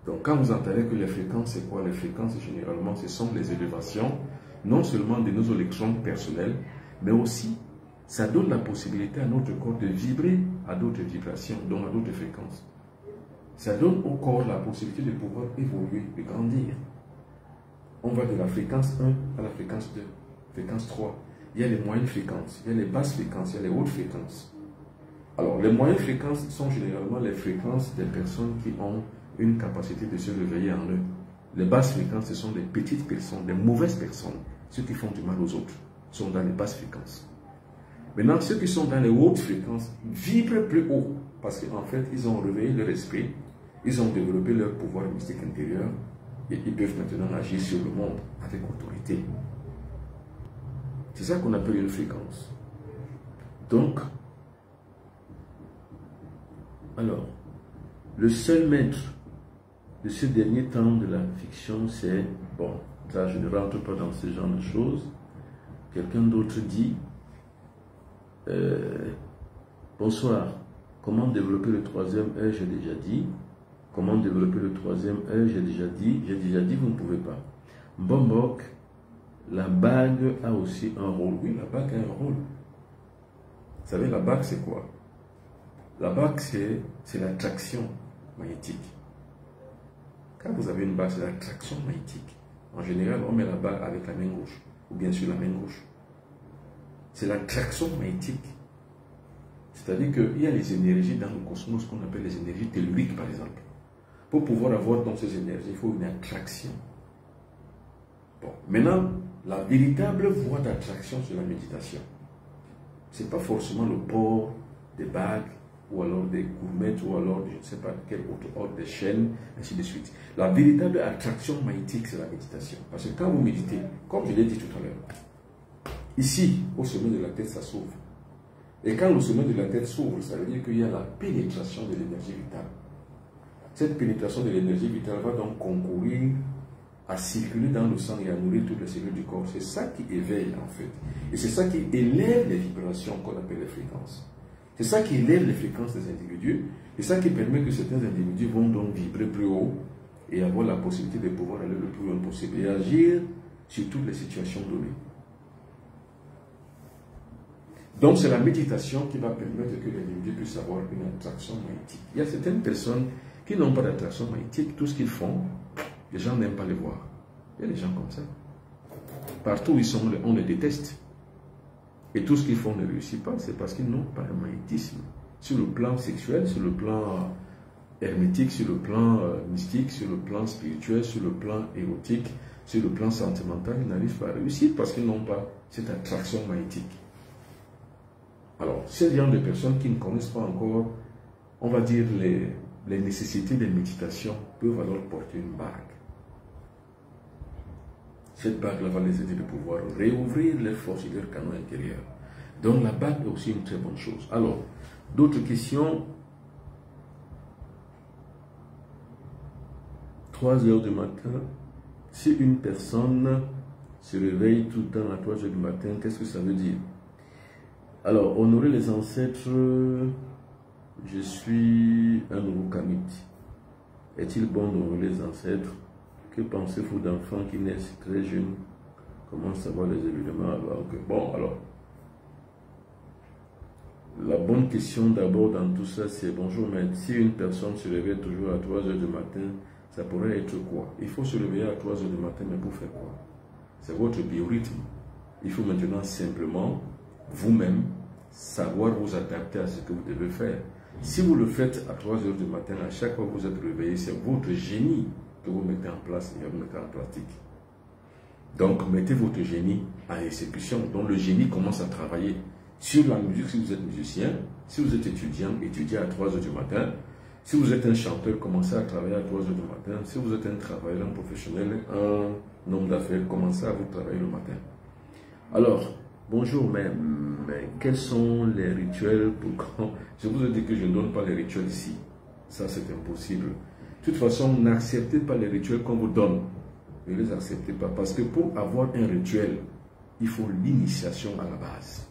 Donc quand vous entendez que les fréquences, c'est quoi? Les fréquences, généralement, ce sont les élévations, non seulement de nos électrons personnels, mais aussi, ça donne la possibilité à notre corps de vibrer à d'autres vibrations, donc à d'autres fréquences. Ça donne au corps la possibilité de pouvoir évoluer, de grandir. On va de la fréquence 1 à la fréquence 2, fréquence 3. Il y a les moyennes fréquences, il y a les basses fréquences, il y a les hautes fréquences. Alors, les moyennes fréquences sont généralement les fréquences des personnes qui ont une capacité de se réveiller en eux. Les basses fréquences, ce sont des petites personnes, des mauvaises personnes. Ceux qui font du mal aux autres sont dans les basses fréquences. Maintenant, ceux qui sont dans les hautes fréquences vibrent plus haut parce qu'en fait, ils ont réveillé leur esprit, ils ont développé leur pouvoir mystique intérieur et ils peuvent maintenant agir sur le monde avec autorité. C'est ça qu'on appelle une fréquence. Donc, alors, le seul maître de ce dernier temps de la fiction, c'est, bon, ça je ne rentre pas dans ce genre de choses. Quelqu'un d'autre dit, bonsoir, comment développer le troisième œil, j'ai déjà dit. Comment développer le troisième œil, j'ai déjà dit, vous ne pouvez pas. Bombok, la bague a aussi un rôle. Oui, la bague a un rôle. Vous savez, la bague, c'est quoi? La bague, c'est l'attraction magnétique. Quand vous avez une bague, c'est l'attraction magnétique. En général, on met la bague avec la main gauche, ou bien sur la main gauche. C'est l'attraction magnétique. C'est-à-dire qu'il y a les énergies dans le cosmos qu'on appelle les énergies telluriques, par exemple. Pour pouvoir avoir dans ces énergies, il faut une attraction. Bon, maintenant, la véritable voie d'attraction, c'est la méditation. Ce n'est pas forcément le port des bagues, ou alors des gourmettes, ou alors je ne sais pas quel autre ordre de chaînes, ainsi de suite. La véritable attraction magnétique, c'est la méditation. Parce que quand vous méditez, comme je l'ai dit tout à l'heure, ici, au sommet de la tête, ça s'ouvre. Et quand le sommet de la tête s'ouvre, ça veut dire qu'il y a la pénétration de l'énergie vitale. Cette pénétration de l'énergie vitale va donc concourir à circuler dans le sang et à nourrir toutes les cellules du corps. C'est ça qui éveille en fait. Et c'est ça qui élève les vibrations qu'on appelle les fréquences. C'est ça qui élève les fréquences des individus. C'est ça qui permet que certains individus vont donc vibrer plus haut et avoir la possibilité de pouvoir aller le plus loin possible et agir sur toutes les situations données. Donc c'est la méditation qui va permettre que l'individu puisse avoir une attraction magnétique. Il y a certaines personnes qui n'ont pas d'attraction magnétique, tout ce qu'ils font, les gens n'aiment pas les voir. Il y a des gens comme ça. Partout où ils sont, on les déteste. Et tout ce qu'ils font ne réussit pas, c'est parce qu'ils n'ont pas un magnétisme. Sur le plan sexuel, sur le plan hermétique, sur le plan mystique, sur le plan spirituel, sur le plan érotique, sur le plan sentimental, ils n'arrivent pas à réussir parce qu'ils n'ont pas cette attraction magnétique. Alors, ces gens de personnes qui ne connaissent pas encore, on va dire, les nécessités de méditation, peuvent alors porter une bague. Cette bague-là va les aider de pouvoir réouvrir leurs forces et leurs canaux intérieurs. Donc la bague est aussi une très bonne chose. Alors, d'autres questions? 3 heures du matin. Si une personne se réveille tout le temps à 3 heures du matin, qu'est-ce que ça veut dire? Alors, honorer les ancêtres, je suis un Urukamite. Est-il bon d'honorer les ancêtres? Que pensez-vous d'enfants qui naissent très jeunes? Comment savoir les événements alors que... Bon, alors, la bonne question d'abord dans tout ça, c'est bonjour, mais si une personne se réveille toujours à 3 heures du matin, ça pourrait être quoi? Il faut se réveiller à 3 heures du matin, mais pour faire quoi? C'est votre biorhythme. Il faut maintenant simplement, vous-même, savoir vous adapter à ce que vous devez faire. Si vous le faites à 3 heures du matin, à chaque fois que vous êtes réveillé, c'est votre génie que vous mettez en place et vous mettez en pratique. Donc, mettez votre génie en exécution. Donc, le génie commence à travailler sur la musique si vous êtes musicien. Si vous êtes étudiant, étudiez à 3 heures du matin. Si vous êtes un chanteur, commencez à travailler à 3 heures du matin. Si vous êtes un travailleur, un professionnel, un homme d'affaires, commencez à vous travailler le matin. Alors, Bonjour, mais quels sont les rituels pour quand... Je vous ai dit que je ne donne pas les rituels ici. Ça, c'est impossible. De toute façon, n'acceptez pas les rituels qu'on vous donne. Ne les acceptez pas. Parce que pour avoir un rituel, il faut l'initiation à la base.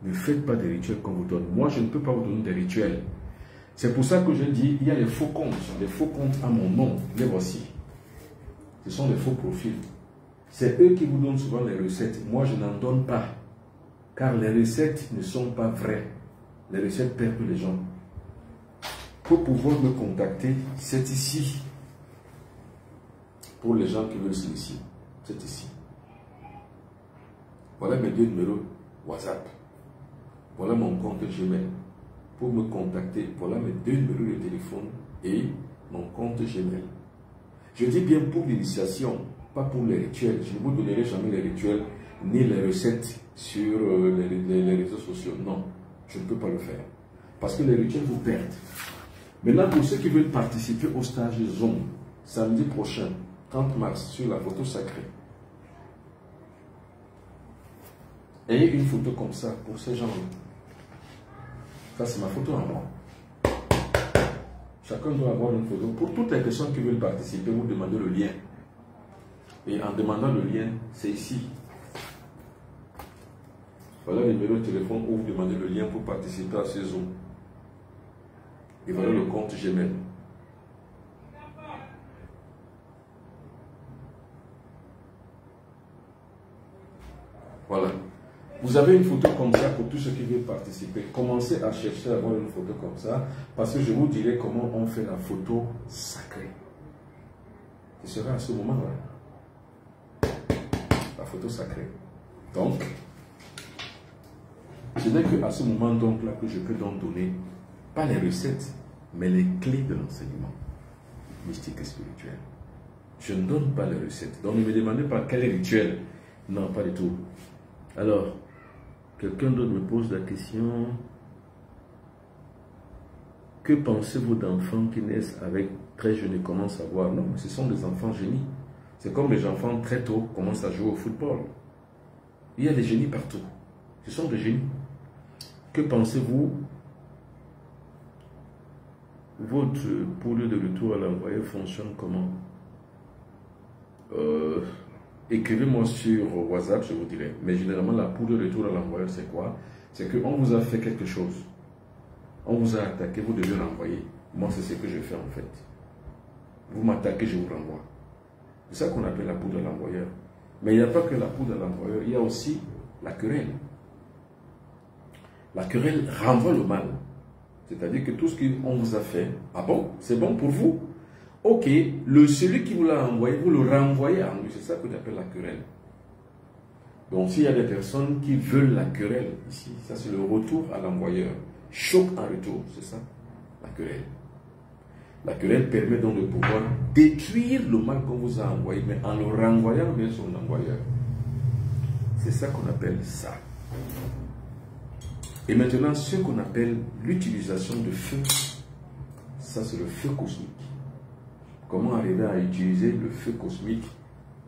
Ne faites pas des rituels qu'on vous donne. Moi, je ne peux pas vous donner des rituels. C'est pour ça que je dis, il y a les faux comptes. Les faux comptes à mon nom. Les voici. Ce sont des faux profils. C'est eux qui vous donnent souvent les recettes. Moi, je n'en donne pas. Car les recettes ne sont pas vraies. Les recettes perdent les gens. Pour pouvoir me contacter, c'est ici. Pour les gens qui veulent s'initier, c'est ici. Voilà mes 2 numéros WhatsApp. Voilà mon compte Gmail. Pour me contacter, voilà mes 2 numéros de téléphone et mon compte Gmail. Je dis bien pour l'initiation, pas pour les rituels. Je ne vous donnerai jamais les rituels ni les recettes sur les réseaux sociaux. Non, je ne peux pas le faire. Parce que les rituels vous perdent. Maintenant, pour ceux qui veulent participer au stage Zoom, samedi prochain, 30 mars, sur la photo sacrée. Ayez une photo comme ça pour ces gens-là. Ça, c'est ma photo à moi. Chacun doit avoir une photo. Pour toutes les personnes qui veulent participer, vous demandez le lien. Et en demandant le lien, c'est ici. Voilà le numéro de téléphone où vous demandez le lien pour participer à ce Zoom. Et voilà le compte Gmail. Voilà. Vous avez une photo comme ça pour tous ceux qui veulent participer. Commencez à chercher à avoir une photo comme ça, parce que je vous dirai comment on fait la photo sacrée. Ce sera à ce moment-là. La photo sacrée. Donc, ce n'est qu'à ce moment donc là que je peux donc donner, pas les recettes, mais les clés de l'enseignement mystique et spirituel. Je ne donne pas les recettes. Donc ne me demandez pas quel rituel. Non, pas du tout. Alors, quelqu'un d'autre me pose la question. Que pensez-vous d'enfants qui naissent avec très jeunes et commencent à voir? Non, ce sont des enfants génies. C'est comme les enfants très tôt commencent à jouer au football. Il y a des génies partout. Ce sont des génies. Que pensez-vous? Votre poule de retour à l'envoyeur fonctionne comment? Écrivez-moi sur WhatsApp, je vous dirai. Mais généralement, la poule de retour à l'envoyeur, c'est quoi? C'est qu'on vous a fait quelque chose. On vous a attaqué, vous devez renvoyer. Moi, c'est ce que je fais en fait. Vous m'attaquez, je vous renvoie. C'est ça qu'on appelle la poule de l'envoyeur. Mais il n'y a pas que la poule de l'envoyeur, il y a aussi la querelle. La querelle renvoie le mal. C'est-à-dire que tout ce qu'on vous a fait, ah bon, c'est bon pour vous? Ok, celui qui vous l'a envoyé, vous le renvoyez à lui. C'est ça qu'on appelle la querelle. Donc s'il y a des personnes qui veulent la querelle, ici, ça c'est le retour à l'envoyeur. Choc en retour, c'est ça, la querelle. La querelle permet donc de pouvoir détruire le mal qu'on vous a envoyé, mais en le renvoyant vers son envoyeur. C'est ça qu'on appelle ça. Et maintenant, ce qu'on appelle l'utilisation de feu, ça c'est le feu cosmique. Comment arriver à utiliser le feu cosmique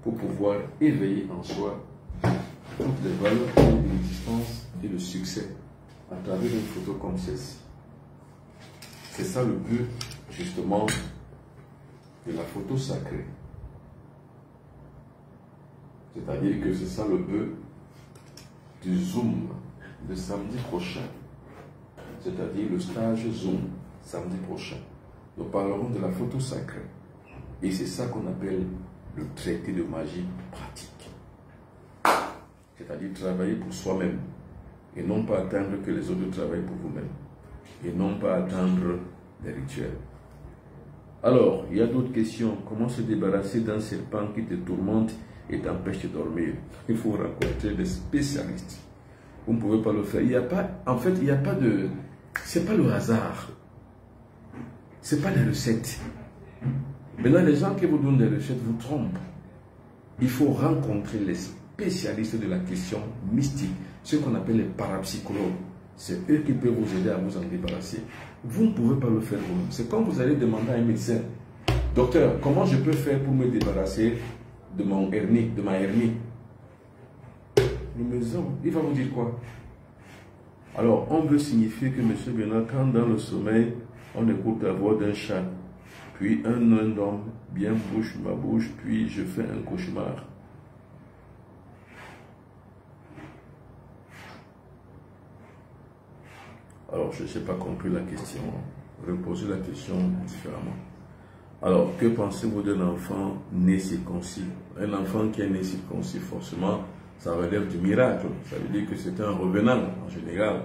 pour pouvoir éveiller en soi toutes les valeurs de l'existence et le succès à travers une photo comme celle-ci. C'est ça le but, justement, de la photo sacrée. C'est-à-dire que c'est ça le but du Zoom de samedi prochain. C'est-à-dire le stage Zoom samedi prochain. Nous parlerons de la photo sacrée. Et c'est ça qu'on appelle le traité de magie pratique. C'est-à-dire travailler pour soi-même. Et non pas attendre que les autres travaillent pour vous-même. Et non pas attendre des rituels. Alors, il y a d'autres questions. Comment se débarrasser d'un serpent qui te tourmente et t'empêche de dormir? Il faut rencontrer des spécialistes. Vous ne pouvez pas le faire. Il n'y a pas, en fait, il n'y a pas de... C'est pas le hasard. C'est pas les recettes. Maintenant, les gens qui vous donnent des recettes vous trompent. Il faut rencontrer les spécialistes de la question mystique, ceux qu'on appelle les parapsychologues. C'est eux qui peuvent vous aider à vous en débarrasser. Vous ne pouvez pas le faire vous-même. C'est comme vous allez demander à un médecin, docteur, comment je peux faire pour me débarrasser de mon hernie, de ma hernie? une maison. Il va vous dire quoi? Alors, on veut signifier que, M. Bernard, quand dans le sommeil, on écoute la voix d'un chat, puis un homme bien bouche ma bouche, puis je fais un cauchemar. Alors, je n'ai pas compris la question. Reposez la question différemment. Alors, que pensez-vous d'un enfant né circoncis? Un enfant qui est né circoncis, forcément, ça relève du miracle. Ça veut dire que c'est un revenant, en général.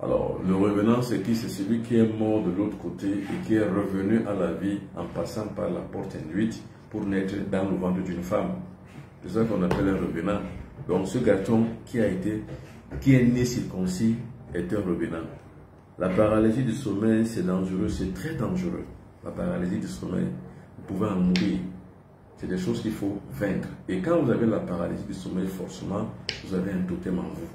Alors, le revenant, c'est qui? C'est celui qui est mort de l'autre côté et qui est revenu à la vie en passant par la porte induite pour naître dans le ventre d'une femme. C'est ça qu'on appelle un revenant. Donc, ce garçon qui est né circoncis est un revenant. La paralysie du sommeil, c'est dangereux, c'est très dangereux. La paralysie du sommeil, vous pouvez en mourir. C'est des choses qu'il faut vaincre. Et quand vous avez la paralysie du sommeil, forcément, vous avez un totem en vous.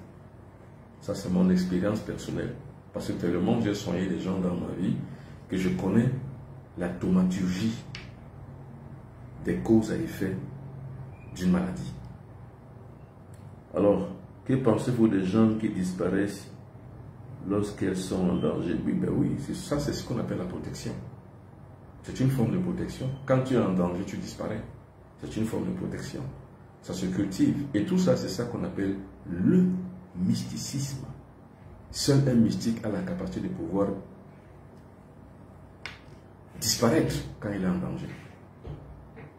Ça, c'est mon expérience personnelle. Parce que tellement j'ai soigné des gens dans ma vie que je connais la thaumaturgie des causes à effet d'une maladie. Alors, que pensez-vous des gens qui disparaissent lorsqu'elles sont en danger? Oui, ben oui, ça c'est ce qu'on appelle la protection. C'est une forme de protection. Quand tu es en danger, tu disparais. C'est une forme de protection. Ça se cultive. Et tout ça, c'est ça qu'on appelle le mysticisme. Seul un mystique a la capacité de pouvoir disparaître quand il est en danger.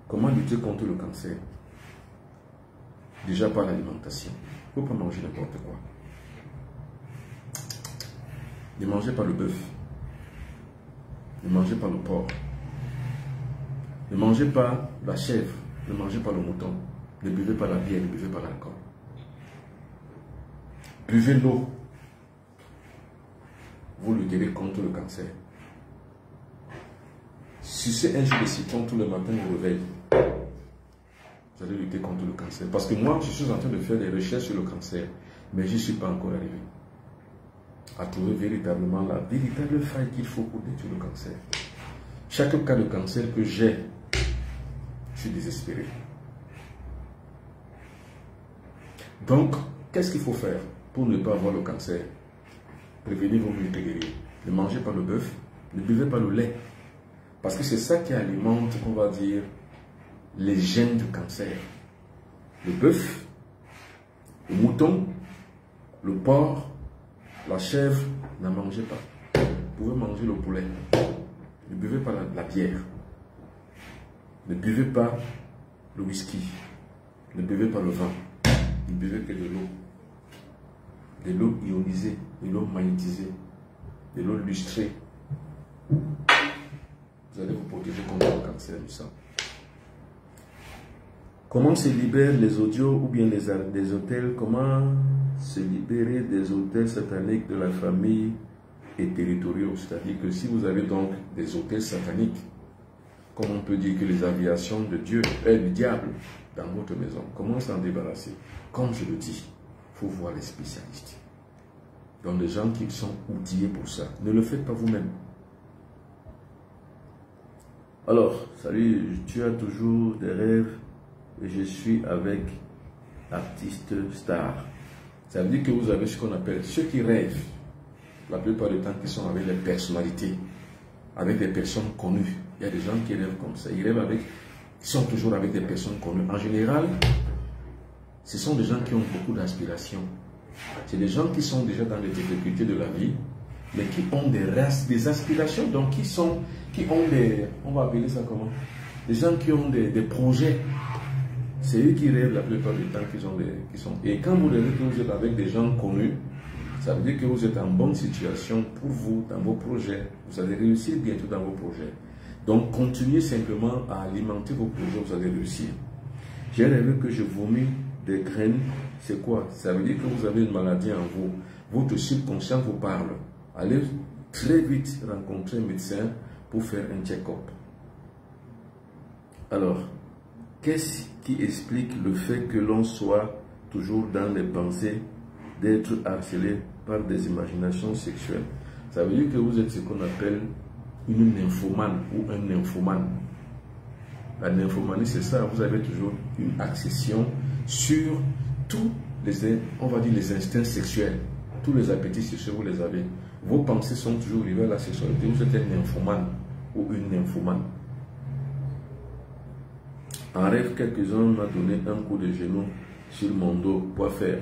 Comment lutter contre le cancer? Déjà par l'alimentation. Il ne faut pas manger n'importe quoi. Ne mangez pas le bœuf. Ne mangez pas le porc. Ne mangez pas la chèvre. Ne mangez pas le mouton. Ne buvez pas la bière. Ne buvez pas l'alcool. Buvez l'eau. Vous lutterez contre le cancer. Sucez un jus de citron tout le matin au réveil. Vous allez lutter contre le cancer. Parce que moi, je suis en train de faire des recherches sur le cancer, mais je ne suis pas encore arrivé à trouver véritablement la véritable faille qu'il faut pour détruire le cancer. Chaque cas de cancer que j'ai, je suis désespéré. Donc, qu'est-ce qu'il faut faire pour ne pas avoir le cancer? Prévenir vos mieux que guérir. Ne mangez pas le bœuf, ne buvez pas le lait. Parce que c'est ça qui alimente, on va dire, les gènes du cancer. Le bœuf, le mouton, le porc, la chèvre, n'en mangez pas. Vous pouvez manger le poulet. Ne buvez pas la bière. Ne buvez pas le whisky. Ne buvez pas le vin. Ne buvez que de l'eau. De l'eau ionisée, de l'eau magnétisée, de l'eau lustrée. Vous allez vous protéger contre le cancer du sang. Comment se libèrent les audios ou bien des hôtels? Comment se libérer des hôtels sataniques de la famille et territoriaux? C'est-à-dire que si vous avez donc des hôtels sataniques, comme on peut dire que les aviations de Dieu et du diable dans votre maison, comment s'en débarrasser? Comme je le dis, il faut voir les spécialistes. Donc des gens qui sont outillés pour ça. Ne le faites pas vous-même. Alors, salut, tu as toujours des rêves et je suis avec artiste star. Ça veut dire que vous avez ce qu'on appelle ceux qui rêvent, la plupart du temps qui sont avec des personnalités, avec des personnes connues. Il y a des gens qui rêvent comme ça. Ils rêvent avec, ils sont toujours avec des personnes connues. En général, ce sont des gens qui ont beaucoup d'aspirations. C'est des gens qui sont déjà dans les difficultés de la vie, mais qui ont des aspirations, donc qui ont des, on va appeler ça comment? Des gens qui ont des projets. C'est eux qui rêvent la plupart du temps qui sont. Et quand vous rêvez que vous êtes avec des gens connus, ça veut dire que vous êtes en bonne situation pour vous, dans vos projets. Vous allez réussir bientôt dans vos projets. Donc, continuez simplement à alimenter vos projets, vous allez réussir. J'ai rêvé que je vomis des graines. C'est quoi? Ça veut dire que vous avez une maladie en vous. Votre subconscient vous parle. Allez très vite rencontrer un médecin pour faire un check-up. Alors, qu'est-ce qui explique le fait que l'on soit toujours dans les pensées d'être harcelé par des imaginations sexuelles? Ça veut dire que vous êtes ce qu'on appelle une nymphomane ou un nymphomane. La nymphomanie, c'est ça, vous avez toujours une accession sur tout on va dire les instincts sexuels, tous les appétits sexuels, vous les avez. Vos pensées sont toujours liées à la sexualité. Vous êtes un nymphomane ou une nymphomane. En rêve, quelques-uns m'ont donné un coup de genou sur mon dos. Quoi faire?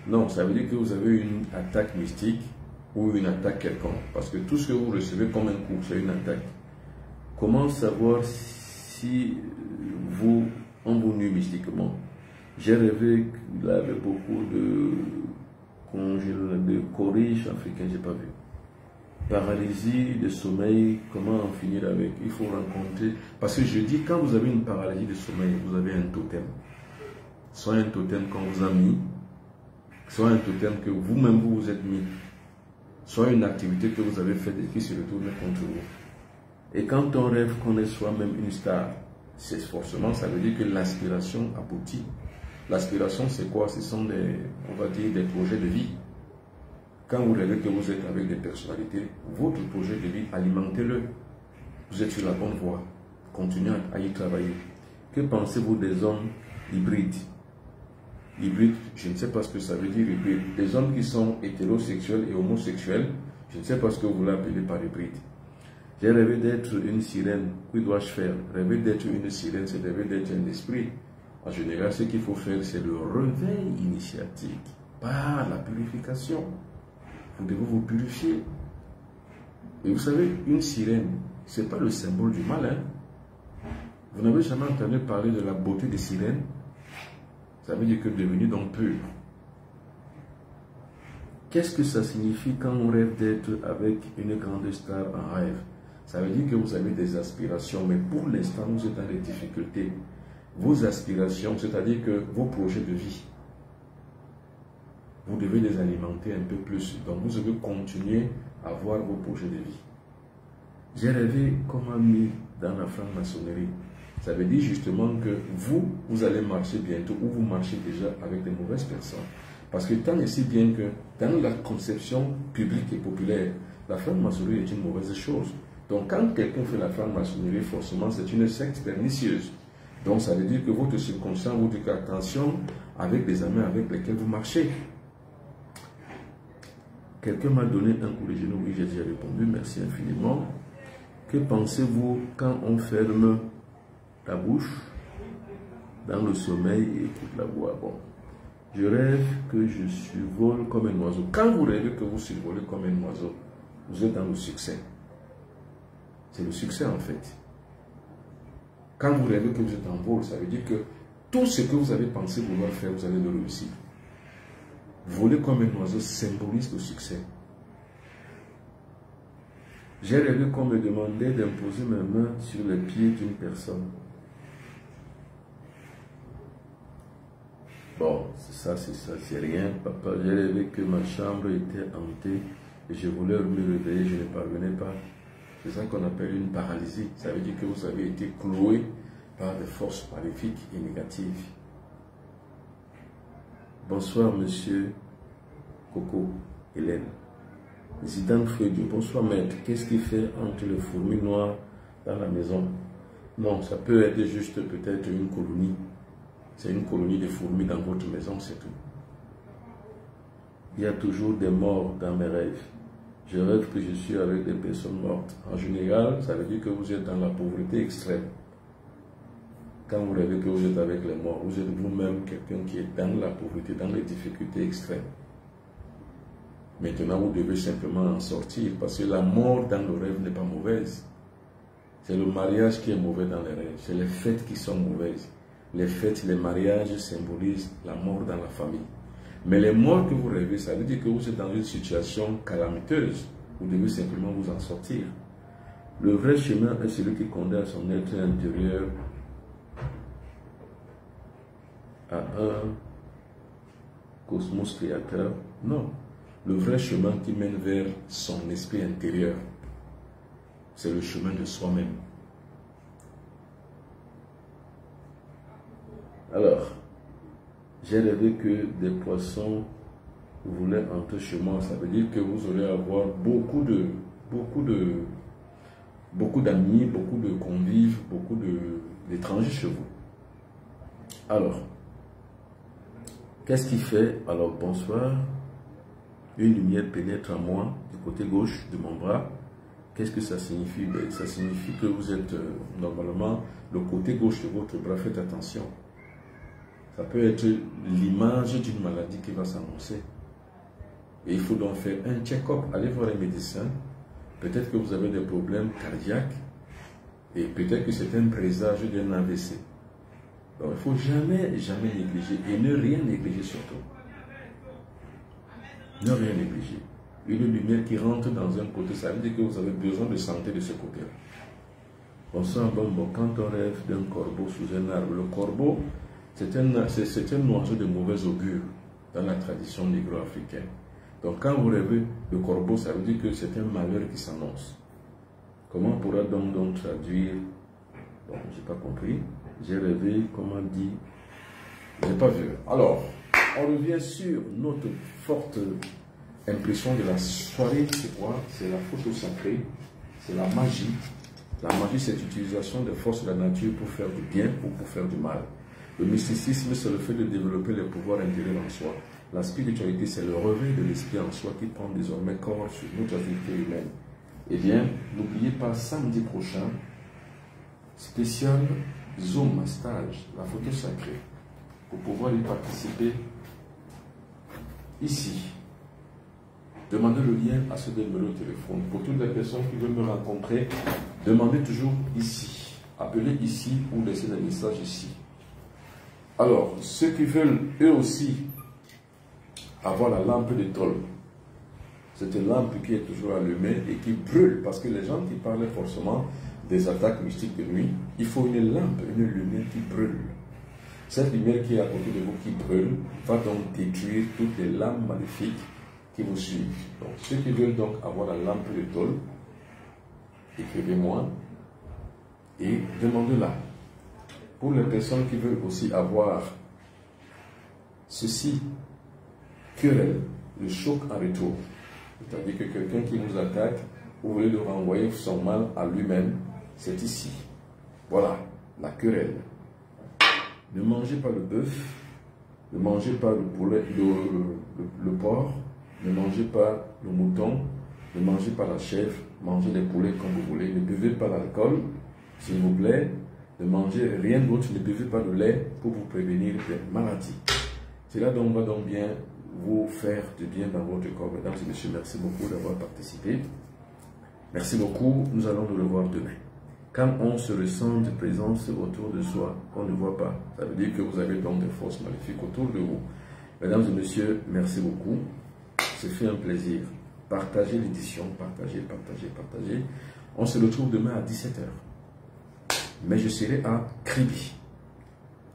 Non, ça veut dire que vous avez une attaque mystique ou une attaque quelconque. Parce que tout ce que vous recevez comme un coup, c'est une attaque. Comment savoir si on vous nuit mystiquement? J'ai rêvé qu'il avait beaucoup de corriges africains, je n'ai pas vu. Paralysie de sommeil, comment en finir avec? Il faut rencontrer. Parce que je dis, quand vous avez une paralysie de sommeil, vous avez un totem. Soit un totem qu'on vous a mis, soit un totem que vous-même vous vous êtes mis, soit une activité que vous avez faite et qui se retourne contre vous. Et quand on rêve qu'on est soi-même une star, c'est forcément, ça veut dire que l'aspiration aboutit. L'aspiration, c'est quoi? Ce sont on va dire, des projets de vie. Quand vous rêvez que vous êtes avec des personnalités, votre projet de vie, alimentez-le. Vous êtes sur la bonne voie. Continuez à y travailler. Que pensez-vous des hommes hybrides? Hybrides, je ne sais pas ce que ça veut dire hybride. Des hommes qui sont hétérosexuels et homosexuels, je ne sais pas ce que vous l'appelez par hybride. J'ai rêvé d'être une sirène. Que dois-je faire? Rêver d'être une sirène, c'est rêver d'être un esprit. En général, ce qu'il faut faire, c'est le réveil initiatique par la purification. Vous devez vous purifier. Et vous savez, une sirène, ce n'est pas le symbole du mal. Hein? Vous n'avez jamais entendu parler de la beauté des sirènes? Ça veut dire que devenu donc pur. Qu'est-ce que ça signifie quand on rêve d'être avec une grande star en rêve? Ça veut dire que vous avez des aspirations, mais pour l'instant, vous êtes dans des difficultés. Vos aspirations, c'est-à-dire que vos projets de vie, vous devez les alimenter un peu plus. Donc, vous devez continuer à voir vos projets de vie. J'ai rêvé qu'on m'a mis dans la franc-maçonnerie. Ça veut dire justement que vous allez marcher bientôt ou vous marchez déjà avec de mauvaises personnes. Parce que tant et si bien que dans la conception publique et populaire, la franc-maçonnerie est une mauvaise chose. Donc, quand quelqu'un fait la franc-maçonnerie, forcément, c'est une secte pernicieuse. Donc, ça veut dire que votre subconscient vous dit attention avec les amis avec lesquels vous marchez. Quelqu'un m'a donné un coup de genou, oui, j'ai déjà répondu, merci infiniment. Que pensez-vous quand on ferme la bouche dans le sommeil et écoute la voix? Bon, je rêve que je survole comme un oiseau. Quand vous rêvez que vous survolez comme un oiseau, vous êtes dans le succès. C'est le succès en fait. Quand vous rêvez que vous êtes en vol, ça veut dire que tout ce que vous avez pensé vouloir faire, vous allez le réussir. Voler comme un oiseau symbolise le succès. J'ai rêvé qu'on me demandait d'imposer mes mains sur les pieds d'une personne. Bon, c'est rien, papa. J'ai rêvé que ma chambre était hantée et je voulais me réveiller, je ne parvenais pas. C'est ça qu'on appelle une paralysie. Ça veut dire que vous avez été cloué par des forces maléfiques et négatives. Bonsoir, monsieur Coco, Hélène. Zidane Freddy, bonsoir, maître. Qu'est-ce qui fait entre les fourmis noires dans la maison? Non, ça peut être juste peut-être une colonie. C'est une colonie de fourmis dans votre maison, c'est tout. Il y a toujours des morts dans mes rêves. Je rêve que je suis avec des personnes mortes. En général, ça veut dire que vous êtes dans la pauvreté extrême. Quand vous rêvez que vous êtes avec les morts, vous êtes vous-même quelqu'un qui est dans la pauvreté, dans les difficultés extrêmes. Maintenant, vous devez simplement en sortir parce que la mort dans le rêve n'est pas mauvaise. C'est le mariage qui est mauvais dans les rêves. C'est les fêtes qui sont mauvaises. Les fêtes, les mariages symbolisent la mort dans la famille. Mais les morts que vous rêvez, ça veut dire que vous êtes dans une situation calamiteuse. Vous devez simplement vous en sortir. Le vrai chemin est celui qui conduit à son être intérieur à un cosmos créateur. Non. Le vrai chemin qui mène vers son esprit intérieur, c'est le chemin de soi-même. Alors, j'ai rêvé que des poissons voulaient entrer chez moi. Ça veut dire que vous allez avoir beaucoup d'amis, beaucoup de convives, beaucoup d'étrangers chez vous. Alors, Qu'est-ce qui fait? Alors, bonsoir. Une lumière pénètre en moi, du côté gauche de mon bras. Qu'est-ce que ça signifie? Ben, ça signifie que vous êtes normalement le côté gauche de votre bras. Faites attention. Ça peut être l'image d'une maladie qui va s'annoncer. Et il faut donc faire un check-up. Allez voir un médecin. Peut-être que vous avez des problèmes cardiaques. Et peut-être que c'est un présage d'un AVC. Donc il ne faut jamais négliger. Et ne rien négliger surtout. Ne rien négliger. Une lumière qui rentre dans un côté, ça veut dire que vous avez besoin de santé de ce côté-là. Bonsoir Bombo, quand on rêve d'un corbeau sous un arbre, le corbeau, c'est un oiseau de mauvais augure dans la tradition négro-africaine. Donc quand vous rêvez de corbeau, ça veut dire que c'est un malheur qui s'annonce. Comment pourra-t-on donc traduire? Donc j'ai pas compris. J'ai rêvé, comment dit? J'ai pas vu. Alors, on revient sur notre forte impression de la soirée. C'est quoi? C'est la photo sacrée, c'est la magie. La magie, c'est l'utilisation des forces de la nature pour faire du bien ou pour faire du mal. Le mysticisme, c'est le fait de développer les pouvoirs intérieurs en soi. La spiritualité, c'est le réveil de l'esprit en soi qui prend désormais corps sur notre activité humaine. Eh bien, n'oubliez pas, samedi prochain, spécial Zoom stage, la photo sacrée. Pour pouvoir y participer, ici, demandez le lien à ce numéro de téléphone. Pour toutes les personnes qui veulent me rencontrer, demandez toujours ici. Appelez ici ou laissez des messages ici. Alors, ceux qui veulent eux aussi avoir la lampe de tôle, c'est une lampe qui est toujours allumée et qui brûle, parce que les gens qui parlent forcément des attaques mystiques de nuit, il faut une lampe, une lumière qui brûle. Cette lumière qui est à côté de vous, qui brûle, va donc détruire toutes les lampes maléfiques qui vous suivent. Donc, ceux qui veulent donc avoir la lampe de tôle, écrivez-moi et demandez-la. Pour les personnes qui veulent aussi avoir ceci, querelle, le choc en retour, c'est-à-dire que quelqu'un qui vous attaque, vous voulez le renvoyer son mal à lui-même, c'est ici. Voilà, la querelle. Ne mangez pas le bœuf, ne mangez pas le poulet, le porc, ne mangez pas le mouton, ne mangez pas la chèvre, mangez les poulets comme vous voulez, ne buvez pas l'alcool, s'il vous plaît, ne mangez rien d'autre, ne buvez pas de lait pour vous prévenir des maladies. Cela donc va donc bien vous faire du bien dans votre corps. Mesdames et messieurs, merci beaucoup d'avoir participé. Merci beaucoup, nous allons nous revoir demain. Quand on se ressent de présence autour de soi, qu'on ne voit pas, ça veut dire que vous avez donc des forces maléfiques autour de vous. Mesdames et messieurs, merci beaucoup. Ce fut un plaisir. Partagez l'édition, partagez. On se retrouve demain à 17 h. Mais je serai à Kribi.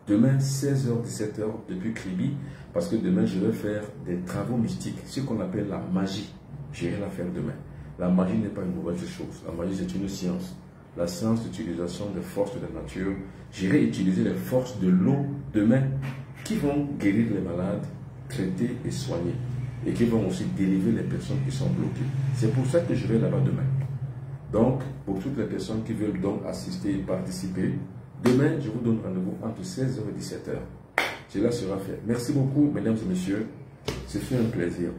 Demain, 16 h, 17 h, depuis Kribi, parce que demain, je vais faire des travaux mystiques, ce qu'on appelle la magie. J'irai la faire demain. La magie n'est pas une mauvaise chose. La magie, c'est une science. La science d'utilisation des forces de la nature. J'irai utiliser les forces de l'eau demain qui vont guérir les malades, traiter et soigner. Et qui vont aussi délivrer les personnes qui sont bloquées. C'est pour ça que je vais là-bas demain. Donc, pour toutes les personnes qui veulent donc assister et participer, demain, je vous donne rendez-vous entre 16 h et 17 h. Cela sera fait. Merci beaucoup, mesdames et messieurs. Ce fut un plaisir.